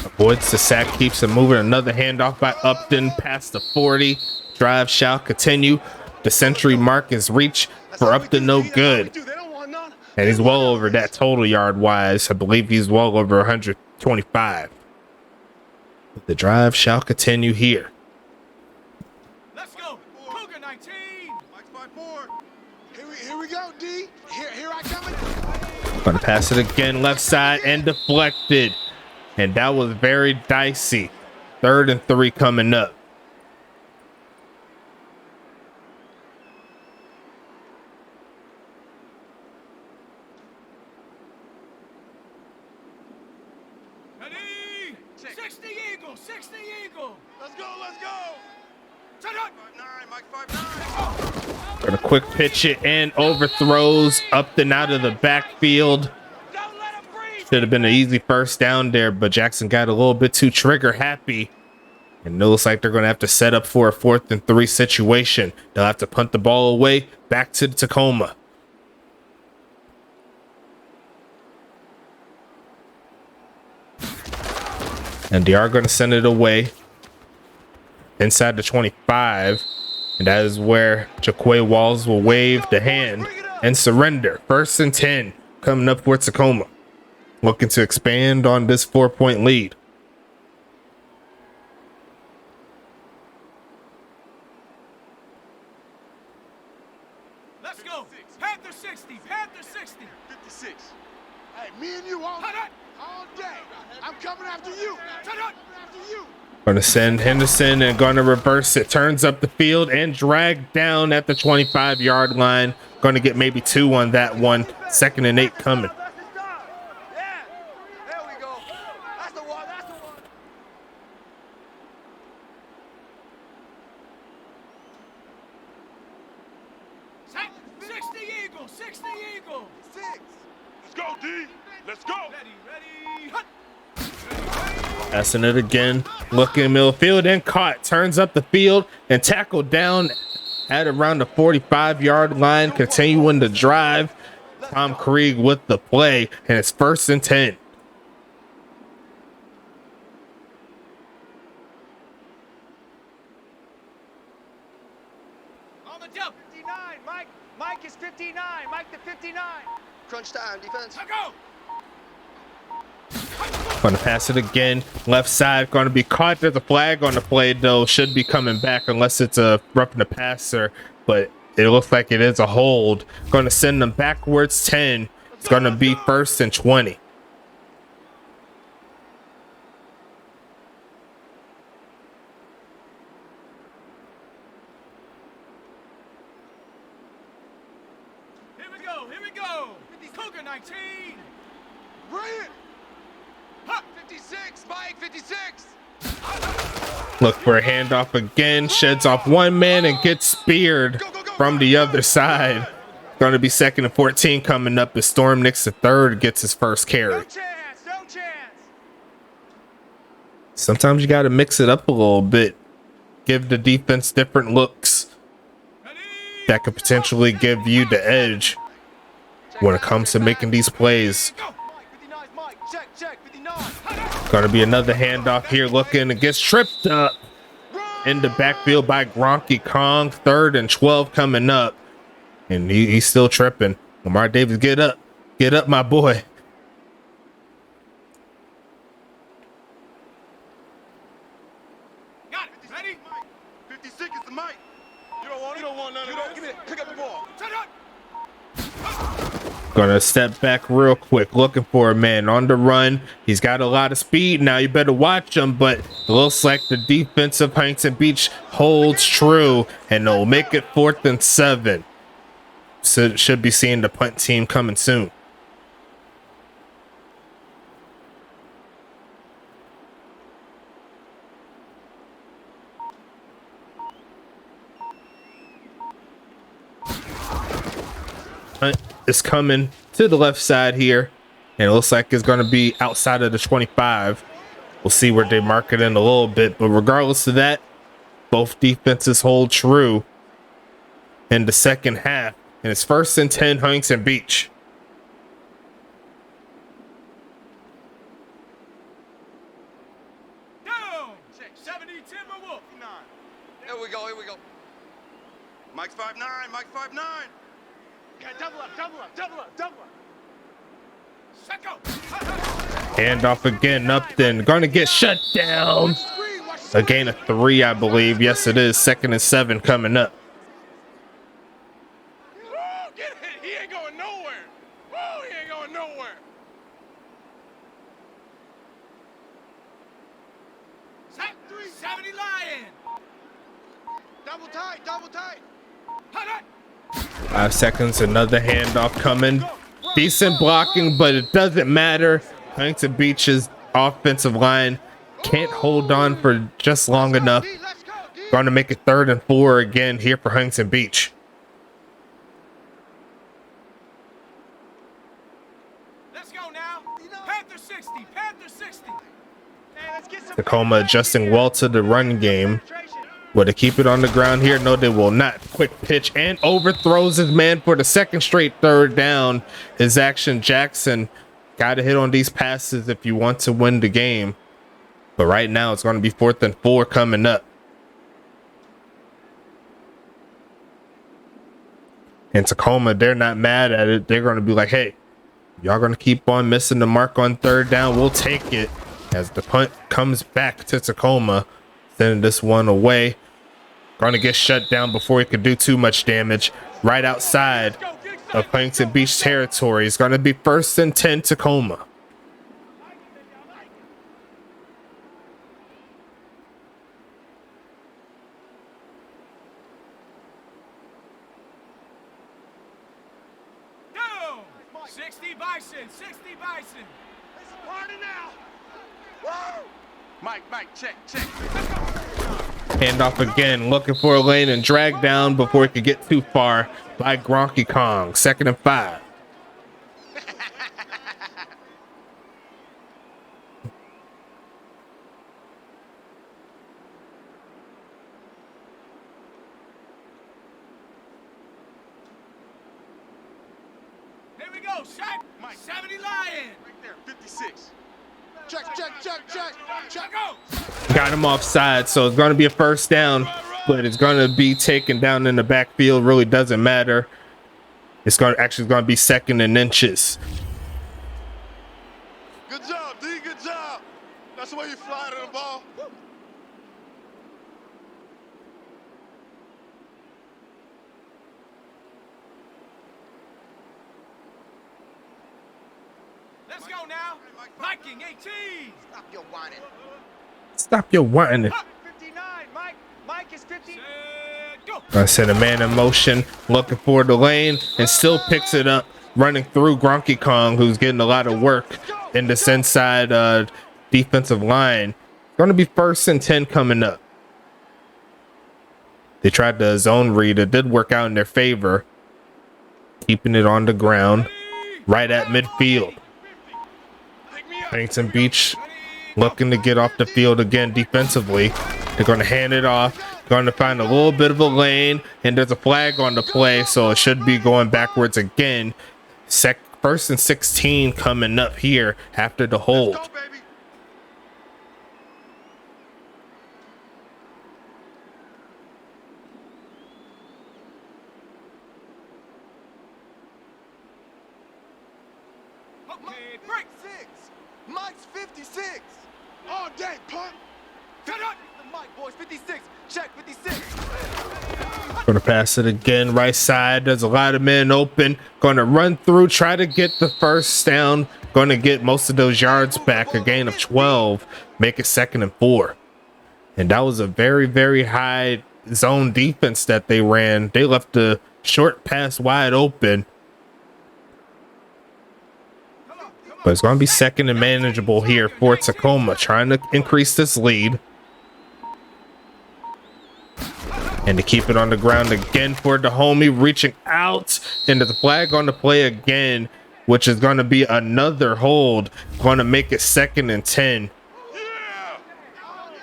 Avoids the sack, keeps it moving. Another handoff by Upton past the 40. Drive shall continue. The century mark is reached for Upton, no good. And he's well over that total yard wise. I believe he's well over 125. The drive shall continue here. Let's go. Cougar 19. Mike's 5-4. Here we go, D. Here I come. Gonna pass it again, left side and deflected. And that was very dicey. 3rd and 3 coming up. Ready? 60 Eagle. 60 Eagle. Let's go, let's go. Set up. 5-9, Mike 5-9. Gonna quick pitch it and overthrows Upton out of the backfield. Don't let him breathe. Should have been an easy first down there, but Jackson got a little bit too trigger happy. And it looks like they're going to have to set up for a 4th and 3 situation. They'll have to punt the ball away back to the Tacoma. And they are going to send it away inside the 25. And that is where Jaquay Walls will wave the hand and surrender. 1st and 10 coming up for Tacoma. Looking to expand on this 4-point lead. Let's go. Panther 60. Panther 60. 56. Hey, me and you all day. I'm coming after you. Going to send Henderson and going to reverse it. Turns up the field and drag down at the 25-yard line. Going to get maybe 2 on that one. 2nd and 8 coming. Yeah. There we go. That's the one. That's the one. Set. 60 Eagle. 60 Eagle. 6. Let's go, D. Let's go. Ready, hut. Passing it again. Looking middle field and caught. Turns up the field and tackled down at around the 45-yard line. Continuing to drive. Tom Krieg with the play, and it's 1st and 10. On the jump. 59, Mike. Mike is 59. Mike the 59. Crunch time, defense. Go. Going to pass it again. Left side. Going to be caught. There's a flag on the play, though. Should be coming back unless it's a roughing the passer. But it looks like it is a hold. Going to send them backwards 10. It's going to be 1st and 20. Here we go. Here we go. Cougar 19. Brilliant. 56, Mike, 56. Look for a handoff again. Sheds off one man and gets speared from the other side. Going to be 2nd and 14 coming up as Storm Nix III gets his first carry. No chance. No chance. Sometimes you got to mix it up a little bit. Give the defense different looks. That could potentially give you the edge when it comes to making these plays. Going to be another handoff here. Looking and gets tripped up in the backfield by Gronky Kong. 3rd and 12 coming up. And he's still tripping. Lamar Davis, get up. Get up, my boy. Got it. Ready? 56 is the Mike. You don't want it. You don't want none of this. Give me it. Pick up the ball. Turn it. Gonna step back real quick, looking for a man on the run. He's got a lot of speed now. You better watch him, but it looks like the defense of Huntington Beach holds true, and they'll make it 4th and 7. So should be seeing the punt team coming soon. Punt is coming to the left side here, and it looks like it's going to be outside of the 25. We'll see where they mark it in a little bit, but regardless of that, both defenses hold true in the second half, and it's 1st and 10 Huntington Beach. Down. 70 Timberwolf. Here we go. Here we go. Mike's 5'9. Mike's 5'9. Okay, double up. Double up. Double up. Double up. Set go. Handoff again, up then. Going to get shut down. A gain of 3, I believe. Yes, it is. 2nd and 7 coming up. Oh, get it. He ain't going nowhere. Oh, he ain't going nowhere. Set 70 Lion. Double tight. Double tight. Hut. 5 seconds, another handoff coming. Decent blocking, but it doesn't matter. Huntington Beach's offensive line can't hold on for just long enough. Going to make it 3rd and 4 again here for Huntington Beach. Let's go now. Panther 60. Panther 60. Hey, let's get some Tacoma adjusting well to the run game. Will they keep it on the ground here? No, they will not. Quick pitch and overthrows his man for the 2nd straight 3rd down. His action Jackson got to hit on these passes if you want to win the game. But right now it's going to be 4th and 4 coming up. And Tacoma, they're not mad at it. They're going to be like, hey, y'all going to keep on missing the mark on 3rd down. We'll take it as the punt comes back to Tacoma. Sending this one away. Going to get shut down before he could do too much damage. Right outside of Huntington Beach territory. It's going to be 1st and 10 Tacoma. Down. 60 Bison. 60 Bison. It's a party now. Woo! Mike, check. Hand off again, looking for a lane and drag down before it could get too far by Gronky Kong. 2nd and 5. Here we go, shot. 70 Lion. Right there, 56. Check. Go. Got him offside, so it's going to be a first down, but it's going to be taken down in the backfield. Really doesn't matter. It's going to be 2nd and inches. Good job, D. Good job. That's the way you fly to the ball. Let's go now. Viking 18. Stop your whining. Stop your whining. 59, Mike. Mike is 50. Go. I sent a man in motion, looking for the lane, and still picks it up, running through Gronky Kong, who's getting a lot of work in this inside defensive line. Going to be 1st and 10 coming up. They tried the zone read. It did work out in their favor, keeping it on the ground, right at midfield. Huntington Beach looking to get off the field again defensively. They're going to hand it off, going to find a little bit of a lane, and there's a flag on the play, so it should be going backwards again. 1st and 16 coming up here after the hold. Let's go, baby. Okay, break. 6. Mike's 56. All day, punt. Cut it. The Mike boys, 56. Check 56. Going to pass it again, right side. There's a lot of men open. Going to run through, try to get the first down. Going to get most of those yards back, a gain of 12. Make it 2nd and 4. And that was a very, very high zone defense that they ran. They left the short pass wide open. But it's going to be 2nd and manageable here for Tacoma, trying to increase this lead. And to keep it on the ground again for the homie, reaching out into the flag on the play again, which is going to be another hold. Going to make it 2nd and 10.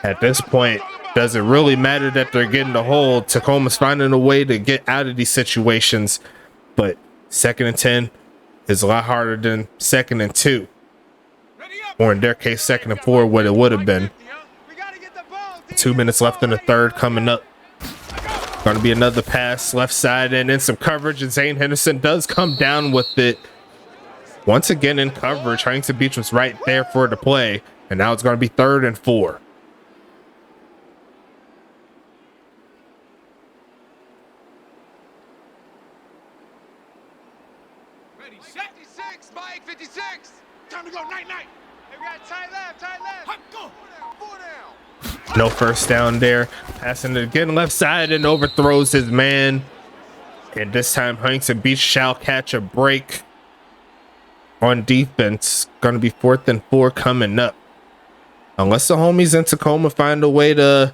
At this point, does it really matter that they're getting the hold? Tacoma's finding a way to get out of these situations, but 2nd and 10 is a lot harder than 2nd and 2, or in their case 2nd and 4, what it would have been. 2 minutes left in the 3rd coming up. Going to be another pass left side and in some coverage, and Zane Henderson does come down with it. Once again in coverage, Huntington Beach was right there for the play, and now it's going to be 3rd and 4. Ready, set. 56. Mike, 56. Time to go. Night. Hey, we got tight left. Hop, go. 4 down. No first down there. Passing it again left side and overthrows his man. And this time Huntington Beach shall catch a break on defense. Going to be 4th and 4 coming up. Unless the homies in Tacoma find a way to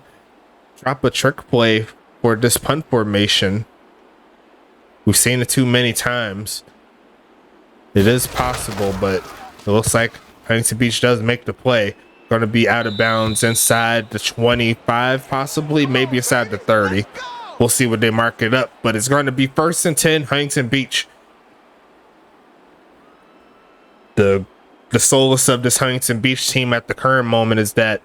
drop a trick play for this punt formation. We've seen it too many times. It is possible, but it looks like Huntington Beach does make the play. Going to be out of bounds inside the 25, possibly, maybe inside the 30. We'll see what they mark it up, but it's going to be 1st and 10, Huntington Beach. The solace of this Huntington Beach team at the current moment is that,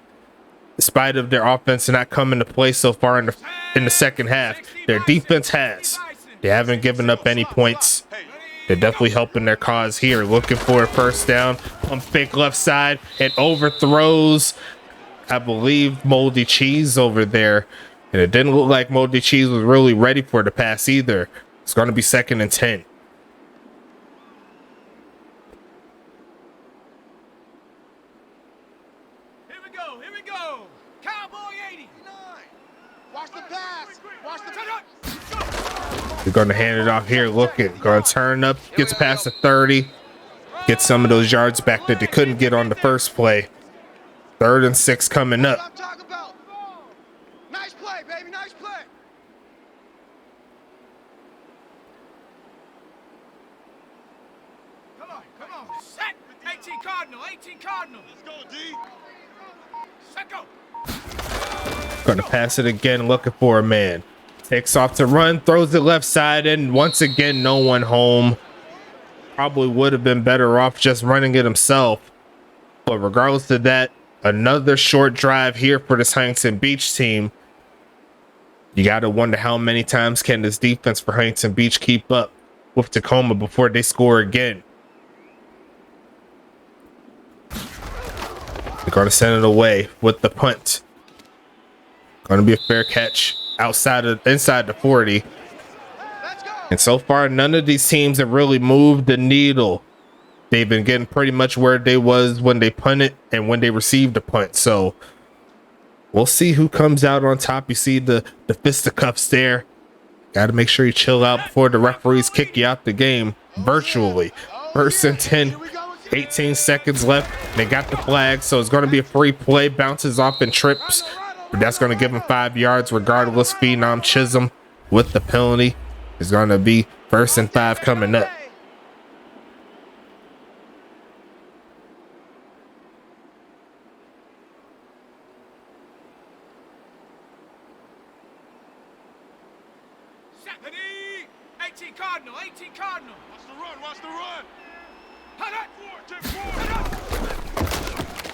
despite of their offense not coming to play so far in the 2nd half, their defense has. They haven't given up any points. They're definitely helping their cause here. Looking for a first down. Pump fake left side and overthrows, I believe, Moldy Cheese over there. And it didn't look like Moldy Cheese was really ready for the pass either. It's going to be 2nd and 10. Here we go. Cowboy 89. Watch the pass. Watch the pass. They're going to hand it off here. Looking. Going to turn up. Gets past the 30. Get some of those yards back that they couldn't get on the first play. 3rd and 6 coming up. I'm talking about. Nice play. Cardinal, 18 Cardinal. Let's go, D. Set go. Gonna pass it again, looking for a man. Takes off to run, throws it left side, and once again, no one home. Probably would have been better off just running it himself. But regardless of that, another short drive here for this Huntington Beach team. You got to wonder how many times can this defense for Huntington Beach keep up with Tacoma before they score again. They're going to send it away with the punt. Going to be a fair catch inside the 40. And so far, none of these teams have really moved the needle. They've been getting pretty much where they was when they punted and when they received a punt. So we'll see who comes out on top. You see the fisticuffs there. Got to make sure you chill out before the referees kick you out the game virtually. First and 10, 18 seconds left. They got the flag, so it's going to be a free play. Bounces off and trips. But that's going to give him 5 yards regardless. Phenom Chisholm with the penalty. It's going to be 1st and 5 coming up. Stephanie, 18 Cardinal, 18 Cardinal. Watch the run.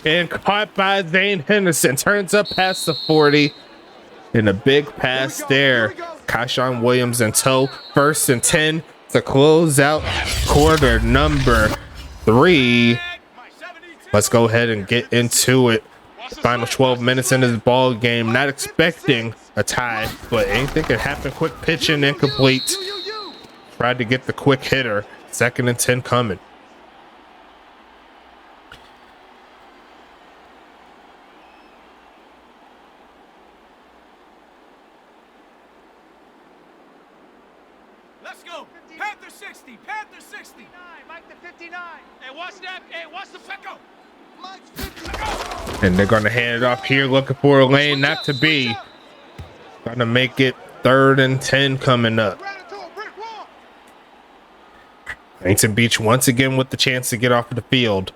And caught by Zane Henderson. Turns up past the 40. And a big pass there. Kashawn Williams in tow. 1st and 10 to close out quarter number 3. Let's go ahead and get into it. Final 12 minutes in this ball game. Not expecting a tie, but anything can happen. Quick pitching, incomplete. Tried to get the quick hitter. 2nd and 10 coming. Let's go. Panther 60. Panther 60. Mike the 59. Hey, watch that. Hey, watch the Pecco. Mike's 50. And they're going to hand it off here, looking for a lane. Not to be. Going to make it 3rd and 10 coming up. Huntington Beach once again with the chance to get off of the field.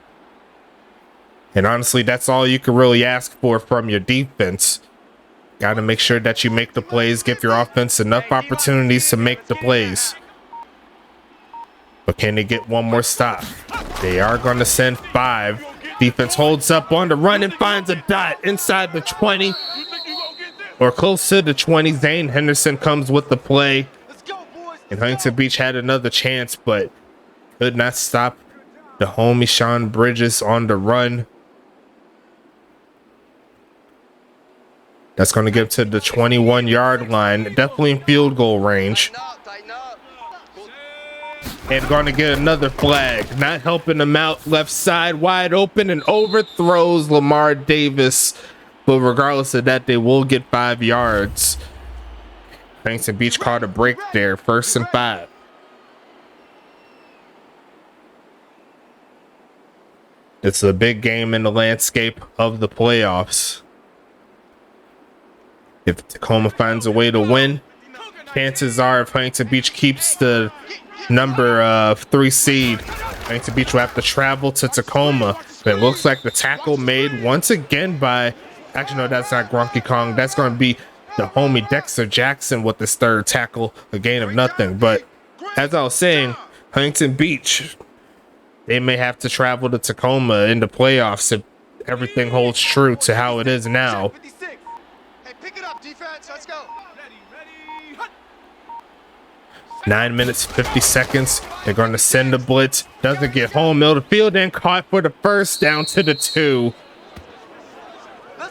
And honestly, that's all you can really ask for from your defense. Got to make sure that you make the plays, give your offense enough opportunities to make the plays. But can they get one more stop? They are going to send 5. Defense holds up on the run and finds a dot inside the 20 or close to the 20. Zane Henderson comes with the play. And Huntington Beach had another chance, but could not stop the homie Sean Bridges on the run. That's going to get to the 21-yard line. Definitely in field goal range. And going to get another flag. Not helping them out. Left side wide open and overthrows Lamar Davis. But regardless of that, they will get 5 yards. Huntington Beach caught a break there. 1st and 5. It's a big game in the landscape of the playoffs. If Tacoma finds a way to win, chances are if Huntington Beach keeps the number 3 seed, Huntington Beach will have to travel to Tacoma. But it looks like the tackle made once again by, actually no, that's not Gronky Kong. That's going to be the homie Dexter Jackson with this 3rd tackle, a gain of nothing. But as I was saying, Huntington Beach, they may have to travel to Tacoma in the playoffs if everything holds true to how it is now. 9 minutes, 50 seconds. They're going to send a blitz. Doesn't get home. Middle of the field and caught for the 1st down to the 2.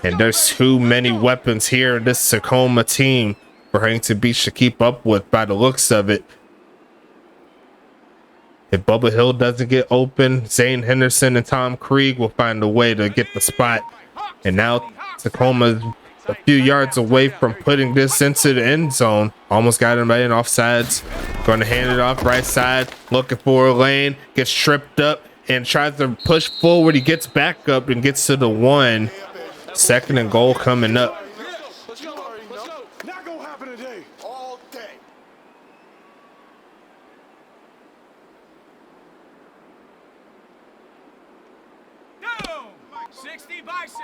And there's too many weapons here in this Tacoma team for Huntington Beach to keep up with by the looks of it. If Bubba Hill doesn't get open, Zane Henderson and Tom Krieg will find a way to get the spot. And now Tacoma's a few yards away from putting this into the end zone. Almost got him in offsides. Going to hand it off right side. Looking for a lane. Gets tripped up and tries to push forward. He gets back up and gets to the 1. 2nd and goal coming up. Not gonna happen today. All day.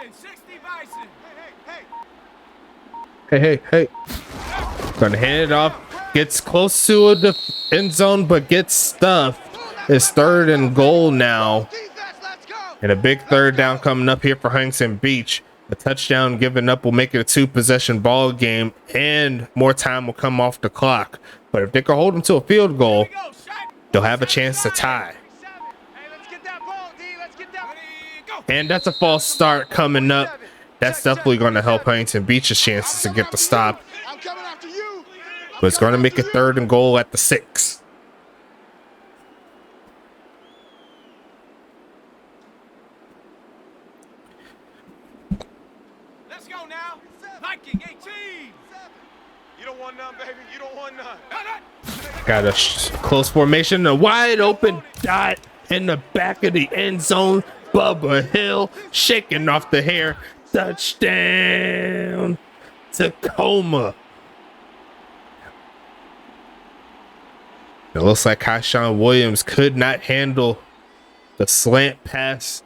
Bison, 60 Bison. Hey. Gonna hand it off. Gets close to the end zone, but gets stuffed. It's 3rd and goal now. And a big 3rd down coming up here for Huntington Beach. A touchdown given up will make it a 2-possession ball game, and more time will come off the clock. But if they can hold them to a field goal, they'll have a chance to tie. And that's a false start coming up. That's definitely going to help Huntington Beach's chances to get the stop. But it's going to make a 3rd and goal at the 6. Let's go now. Viking 18. You don't want none, baby. You don't want none. Got a close formation, a wide open dot in the back of the end zone. Bubba Hill shaking off the hair. Touchdown, Tacoma. It looks like Kyshawn Williams could not handle the slant pass.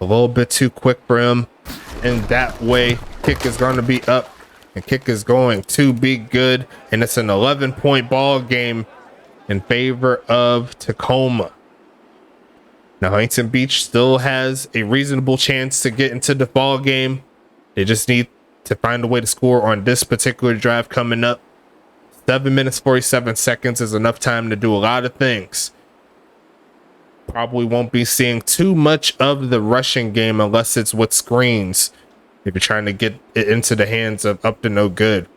A little bit too quick for him. And that way, kick is going to be up. And kick is going to be good. And it's an 11-point ball game in favor of Tacoma. Now, Huntington Beach still has a reasonable chance to get into the ball game. They just need to find a way to score on this particular drive coming up. 7 minutes, 47 seconds is enough time to do a lot of things. Probably won't be seeing too much of the rushing game unless it's with screens. If you're trying to get it into the hands of up to no good.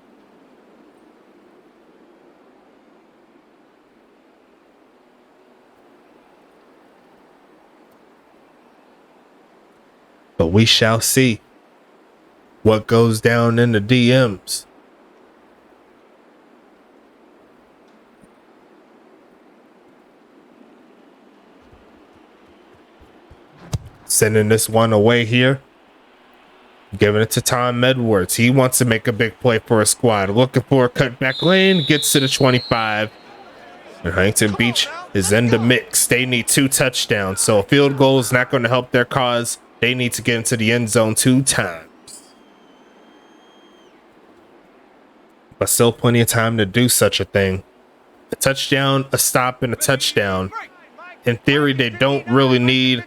But we shall see what goes down in the DMs. Sending this one away here. Giving it to Tom Edwards. He wants to make a big play for a squad. Looking for a cutback lane. Gets to the 25. And Huntington Beach is in the mix. They need 2 touchdowns. So a field goal is not going to help their cause. They need to get into the end zone 2 times. But still plenty of time to do such a thing. A touchdown, a stop, and a touchdown. In theory, they don't really need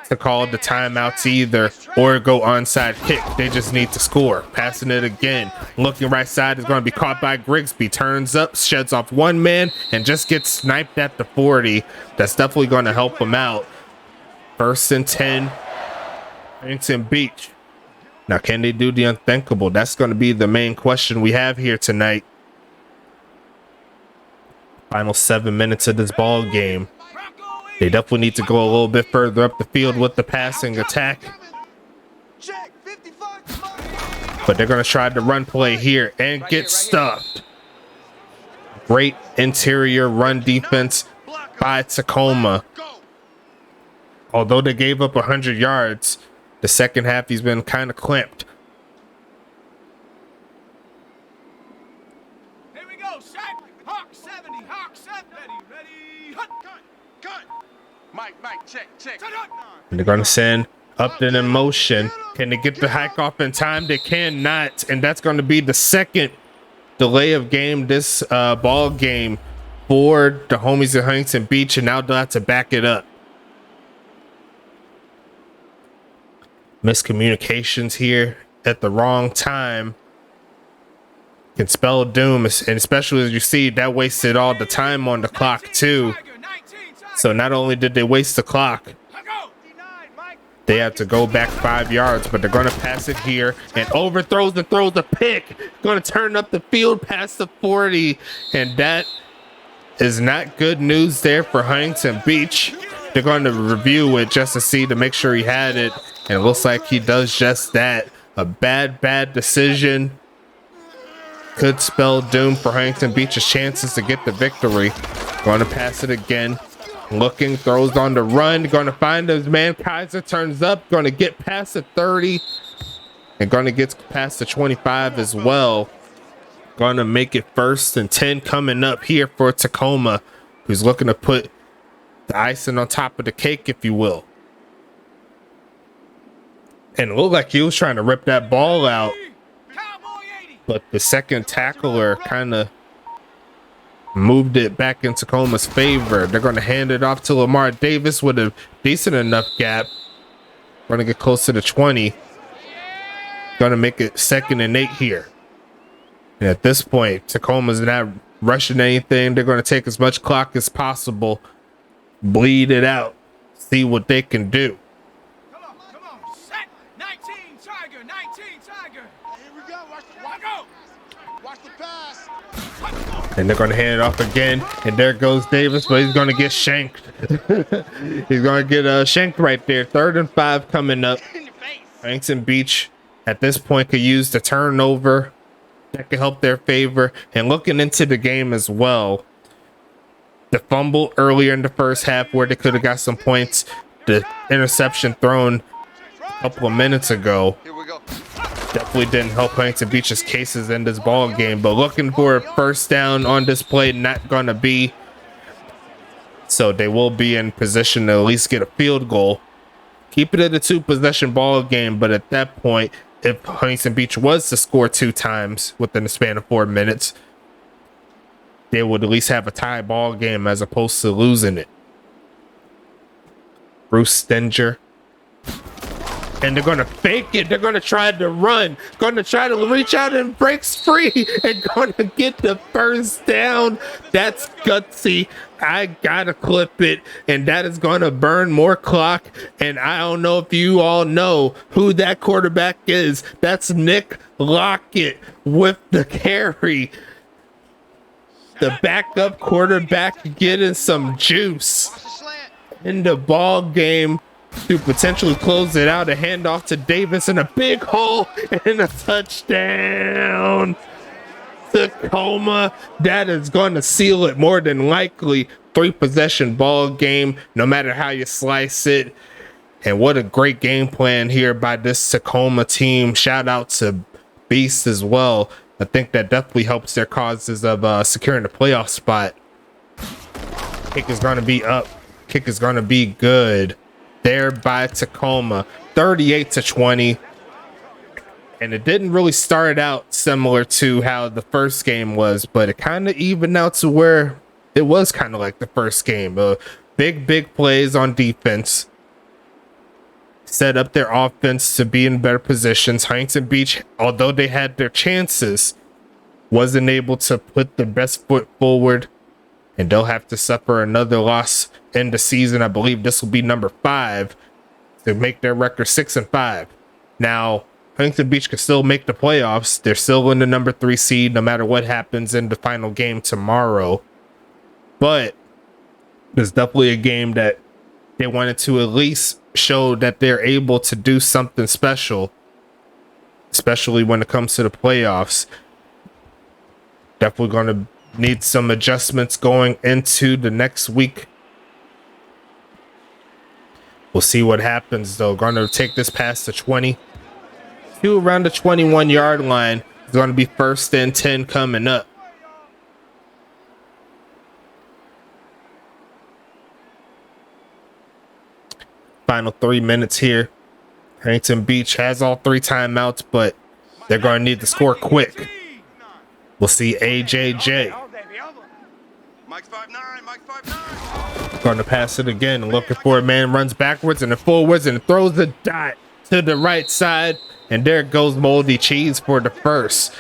to call the timeouts either or go onside kick. They just need to score. Passing it again. Looking right side is going to be caught by Grigsby. Turns up, sheds off one man, and just gets sniped at the 40. That's definitely going to help him out. 1st and 10. Huntington Beach. Now, can they do the unthinkable? That's going to be the main question we have here tonight. Final 7 minutes of this ball game. They definitely need to go a little bit further up the field with the passing attack. But they're going to try the run play here and get stuffed. Great interior run defense by Tacoma. Although they gave up 100 yards, the second half he's been kind of clamped. Here we go, Shaq. Hawk 70, Hawk 70. Ready, cut. Mike, check. And they're going to send Upton in motion. Can they get the hike off in time? They cannot. And that's going to be the second delay of game this ball game for the homies at Huntington Beach. And now they'll have to back it up. Miscommunications here at the wrong time can spell doom. And especially as you see, that wasted all the time on the clock too. So not only did they waste the clock, they had to go back 5 yards, but they're going to pass it here and overthrows and throws a pick. Going to turn up the field past the 40. And that is not good news there for Huntington Beach. They're going to review it just to see to make sure he had it. And it looks like he does just that. A bad decision could spell doom for Huntington Beach's chances to get the victory. Going to pass it again. Looking, throws on the run. Going to find his man. Kaiser turns up. Going to get past the 30. And going to get past the 25 as well. Going to make it 1st and 10 coming up here for Tacoma, who's looking to put the icing on top of the cake, if you will. And it looked like he was trying to rip that ball out, Cowboy 80. but the second tackler kind of moved it back in Tacoma's favor. They're going to hand it off to Lamar Davis with a decent enough gap. Going to get close to the 20. Going to make it 2nd and 8 here. And at this point, Tacoma's not rushing anything. They're going to take as much clock as possible, bleed it out, see what they can do. Come on. Set. 19 Tiger. 19 Tiger. Here we go. Watch the pass. And they're going to hand it off again. And there goes Davis, but he's going to get shanked. He's going to get shanked right there. 3rd and 5 coming up. In your face. Huntington Beach at this point could use the turnover. That could help their favor. And looking into the game as well, the fumble earlier in the first half where they could have got some points, the interception thrown a couple of minutes ago, Here we go. definitely didn't help Huntington Beach's cases in this ball game. But looking for a first down on this play, not gonna be. So they will be in position to at least get a field goal. Keep it at a 2-possession ball game, but at that point, if Huntington Beach was to score 2 times within the span of 4 minutes, they would at least have a tie ball game as opposed to losing it. Bruce Stenger. And they're going to fake it. They're going to try to run. Going to try to reach out and breaks free and going to get the first down. That's gutsy. I got to clip it. And that is going to burn more clock. And I don't know if you all know who that quarterback is. That's Nick Lockett with the carry. The backup quarterback getting some juice Watch the slant. in the ball game to potentially close it out. A handoff to Davis in a big hole and a touchdown. Tacoma, that is going to seal it more than likely. 3-possession ball game, no matter how you slice it. And what a great game plan here by this Tacoma team. Shout out to Beast as well. I think that definitely helps their causes of securing the playoff spot. Kick is going to be up. Kick is going to be good. There by Tacoma, 38-20. And it didn't really start out similar to how the first game was, but it kind of evened out to where it was kind of like the first game. Big plays on defense. Set up their offense to be in better positions. Huntington Beach, although they had their chances, wasn't able to put the best foot forward. And they'll have to suffer another loss in the season. I believe this will be number 5 to make their record 6-5. Now, Huntington Beach can still make the playoffs. They're still in the number 3 seed no matter what happens in the final game tomorrow. But there's definitely a game that they wanted to at least show that they're able to do something special, especially when it comes to the playoffs. Definitely going to need some adjustments going into the next week. We'll see what happens though. Going to take this past the 20 to around the 21-yard line. It's going to be 1st and 10 coming up. Final 3 minutes here. Huntington Beach has all 3 timeouts, but they're going to need to score quick. We'll see AJJ. Mike's 5'9", Mike's 5'9". Going to pass it again and looking for a man, runs backwards and forwards and throws a dot to the right side. And there goes Moldy Cheese for the first.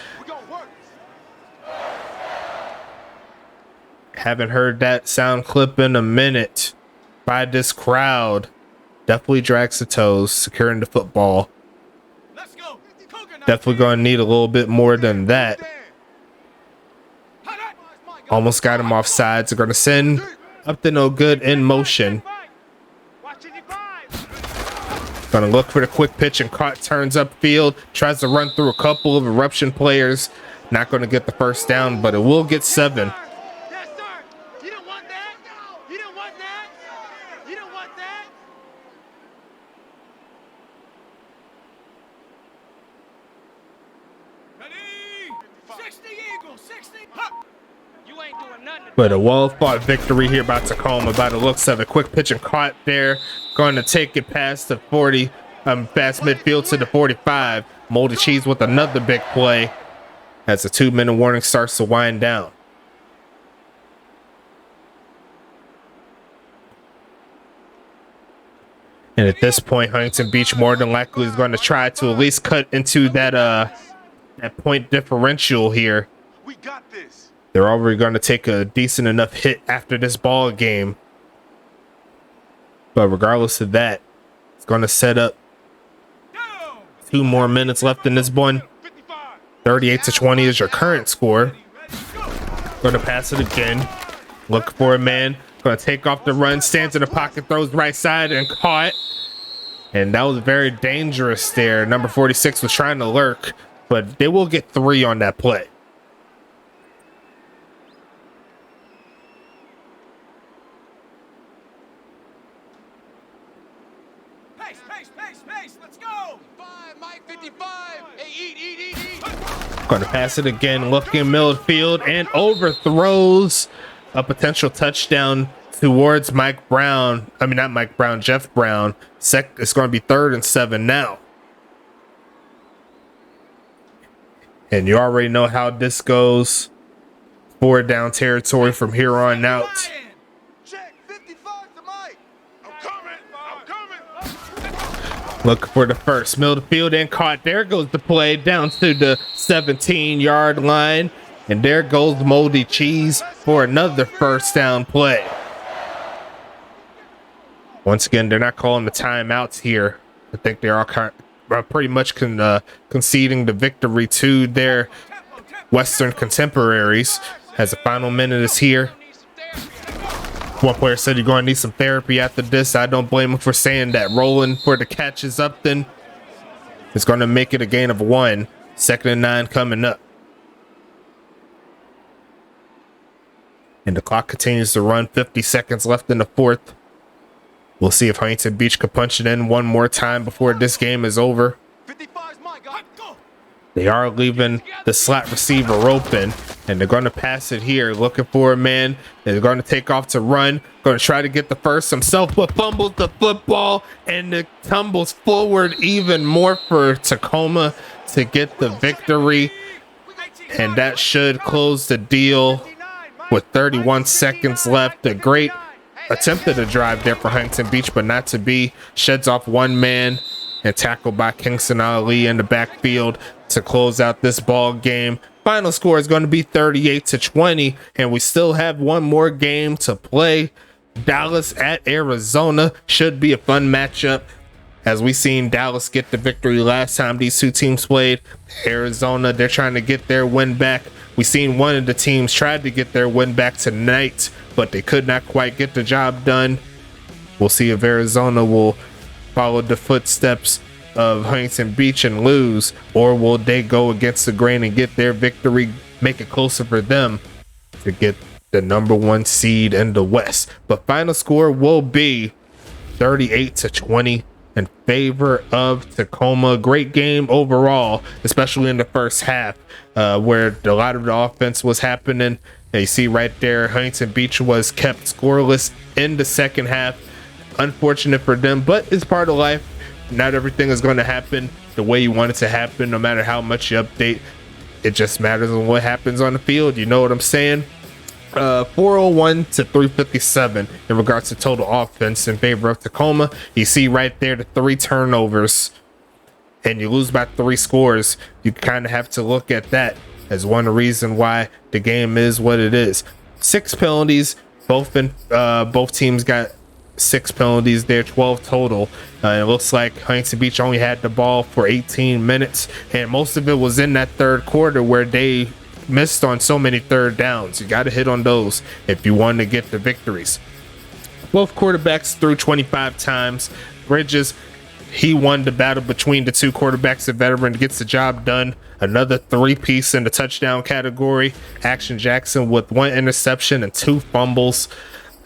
Haven't heard that sound clip in a minute by this crowd. Definitely drags the toes, securing the football. Let's go. Definitely going to need a little bit more than that. Almost got him off sides. They're going to send up to no good in motion. Going to look for the quick pitch and caught, turns upfield. Tries to run through a couple of eruption players. Not going to get the first down, but it will get 7. Yes, sir. You don't want that. You don't want that. You don't want that. Ready? 60 Eagles. 60. Huh. You ain't doing nothing. But a well-fought victory here by Tacoma by the looks of it. Quick pitch and caught there. Going to take it past the 40. Fast midfield to the 45. Moldy Cheese with another big play as the 2-minute warning starts to wind down. And at this point, Huntington Beach more than likely is going to try to at least cut into that point differential here. We got this. They're already going to take a decent enough hit after this ball game. But regardless of that, it's going to set up 2 more minutes left in this one. 38-20 is your current score. Going to pass it again. Look for a man. Going to take off the run. Stands in the pocket. Throws right side and caught. And that was very dangerous there. Number 46 was trying to lurk. But they will get 3 on that play. Pace, let's go! 5, Mike 55. Hey, eat. Going to pass it again, looking midfield and overthrows a potential touchdown towards Mike Brown. I mean, not Mike Brown, Jeff Brown. It's going to be 3rd and 7 now. And you already know how this goes. 4 down territory from here on out. Check 55 to Mike. I'm coming. Look for the first. Midfield and caught. There goes the play down to the 17-yard line. And there goes Moldy Cheese for another first down play. Once again, they're not calling the timeouts here. I think they're all pretty much conceding the victory to their Western contemporaries as the final minute is here. One player said you're going to need some therapy after this. I don't blame him for saying that. Rolling for the catch is up then. It's going to make it a gain of 1. 2nd and 9 coming up. And the clock continues to run. 50 seconds left in the 4th. We'll see if Huntington Beach can punch it in one more time before this game is over. 55's Mike. Go. They are leaving the slot receiver open, and they're going to pass it here, looking for a man. They're going to take off to run, going to try to get the first himself, but fumbles the football, and it tumbles forward even more for Tacoma to get the victory. And that should close the deal with 31 seconds left. A great attempted a drive there for Huntington Beach, but not to be. Sheds off one man and tackled by Kingston Ali in the backfield to close out this ball game. Final score is going to be 38-20, and we still have one more game to play. Dallas at Arizona should be a fun matchup, as we seen Dallas get the victory last time these two teams played. Arizona, they're trying to get their win back. We seen one of the teams tried to get their win back tonight, but they could not quite get the job done. We'll see if Arizona will follow the footsteps of Huntington Beach and lose, or will they go against the grain and get their victory, make it closer for them to get the number 1 seed in the West. But final score will be 38-20 in favor of Tacoma. Great game overall, especially in the first half, where a lot of the offense was happening. And you see right there, Huntington Beach was kept scoreless in the second half. Unfortunate for them, but it's part of life. Not everything is going to happen the way you want it to happen, no matter how much you update. It just matters on what happens on the field. You know what I'm saying? 401 to 357 in regards to total offense in favor of Tacoma. You see right there the 3 turnovers, and you lose by 3 scores. You kind of have to look at that as one reason why the game is what it is. 6 penalties. Both teams got 6 penalties there, 12 total. It looks like Huntington Beach only had the ball for 18 minutes, and most of it was in that third quarter where they missed on so many third downs. You got to hit on those if you want to get the victories. Both quarterbacks threw 25 times. Bridges, he won the battle between the 2 quarterbacks. The veteran gets the job done. Another 3-piece in the touchdown category. Action Jackson with 1 interception and 2 fumbles.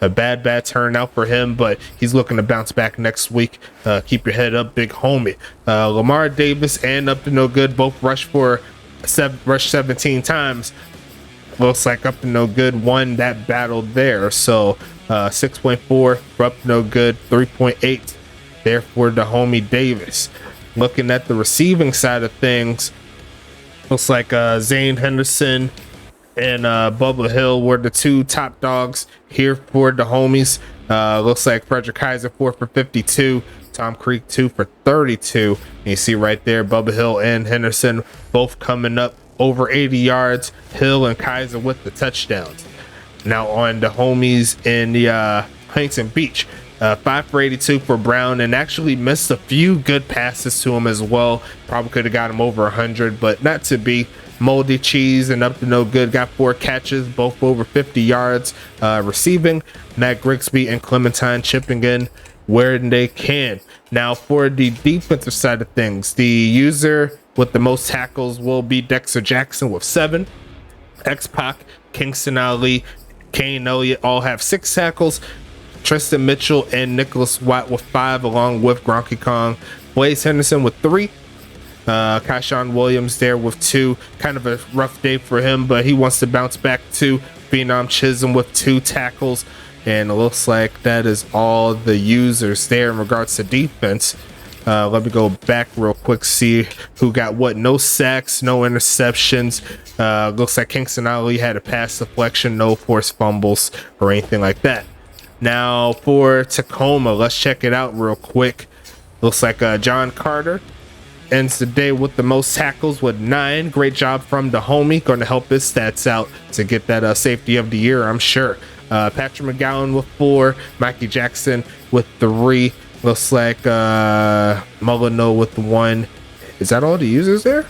A bad turnout for him, but he's looking to bounce back next week. Keep your head up, big homie. Lamar Davis and Up to No Good both rushed 17 times. Looks like Up to No Good won that battle there. So 6.4 for Up to No Good, 3.8 there for the homie Davis. Looking at the receiving side of things, looks like Zane Henderson and Bubba Hill were the two top dogs here for the homies. Looks like Frederick Kaiser 4 for 52, Tom Creek 2 for 32. And you see right there, Bubba Hill and Henderson both coming up over 80 yards. Hill and Kaiser with the touchdowns. Now on the homies in the Huntington Beach, 5 for 82 for Brown, and actually missed a few good passes to him as well. Probably could have got him over 100, but not to be. Moldy Cheese and up to no good got 4 catches, both over 50 yards receiving. Matt Grigsby and Clementine chipping in where they can. Now for the defensive side of things, the user with the most tackles will be Dexter Jackson with 7. X-Pac, Kingston Ali, Kane Elliott all have 6 tackles. Tristan Mitchell and Nicholas Watt with 5, along with Gronky Kong. Blaze Henderson with 3. Kyshawn Williams there with 2. Kind of a rough day for him, but he wants to bounce back too. Phenom Chisholm with 2 tackles. And it looks like that is all the users there in regards to defense. Let me go back real quick, see who got what. No sacks, no interceptions. Looks like Kingston Ali had a pass deflection, no forced fumbles or anything like that. Now for Tacoma, let's check it out real quick. Looks like John Carter ends the day with the most tackles with 9. Great job from the homie. Going to help his stats out to get that safety of the year, I'm sure. Patrick McGowan with 4. Mikey Jackson with 3. Looks like Molyneux with 1. Is that all the users there?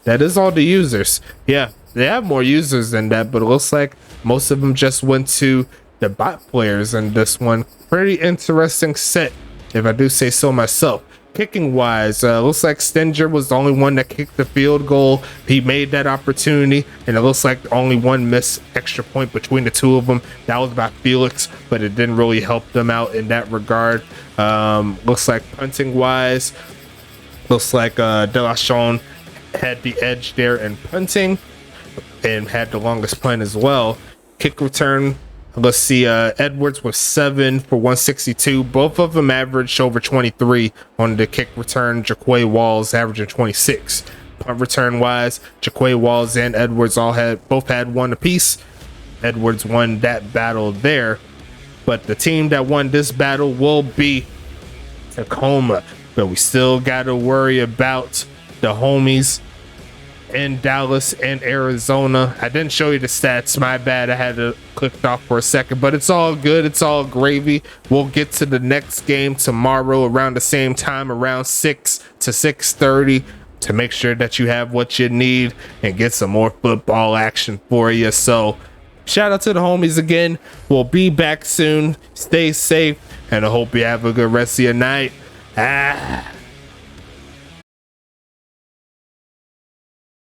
That is all the users. Yeah, they have more users than that, but it looks like most of them just went to the bot players in this one. Pretty interesting set, if I do say so myself. Kicking wise, looks like Stenger was the only one that kicked the field goal. He made that opportunity, and it looks like only one missed extra point between the two of them. That was by Felix, but it didn't really help them out in that regard. Looks like punting wise, looks like Delachon had the edge there in punting and had the longest punt as well. Kick return, let's see, Edwards was 7 for 162. Both of them averaged over 23 on the kick return. Jaquay Walls averaging 26. Punt return wise, Jaquay Walls and Edwards both had 1 apiece. Edwards won that battle there, but the team that won this battle will be Tacoma. But we still got to worry about the homies in Dallas and Arizona. I didn't show you the stats, my bad. I had to click off for a second, but it's all good. It's all gravy. We'll get to the next game tomorrow around the same time, around 6 to 6:30, to make sure that you have what you need and get some more football action for you. So shout out to the homies again. We'll be back soon. Stay safe, and I hope you have a good rest of your night.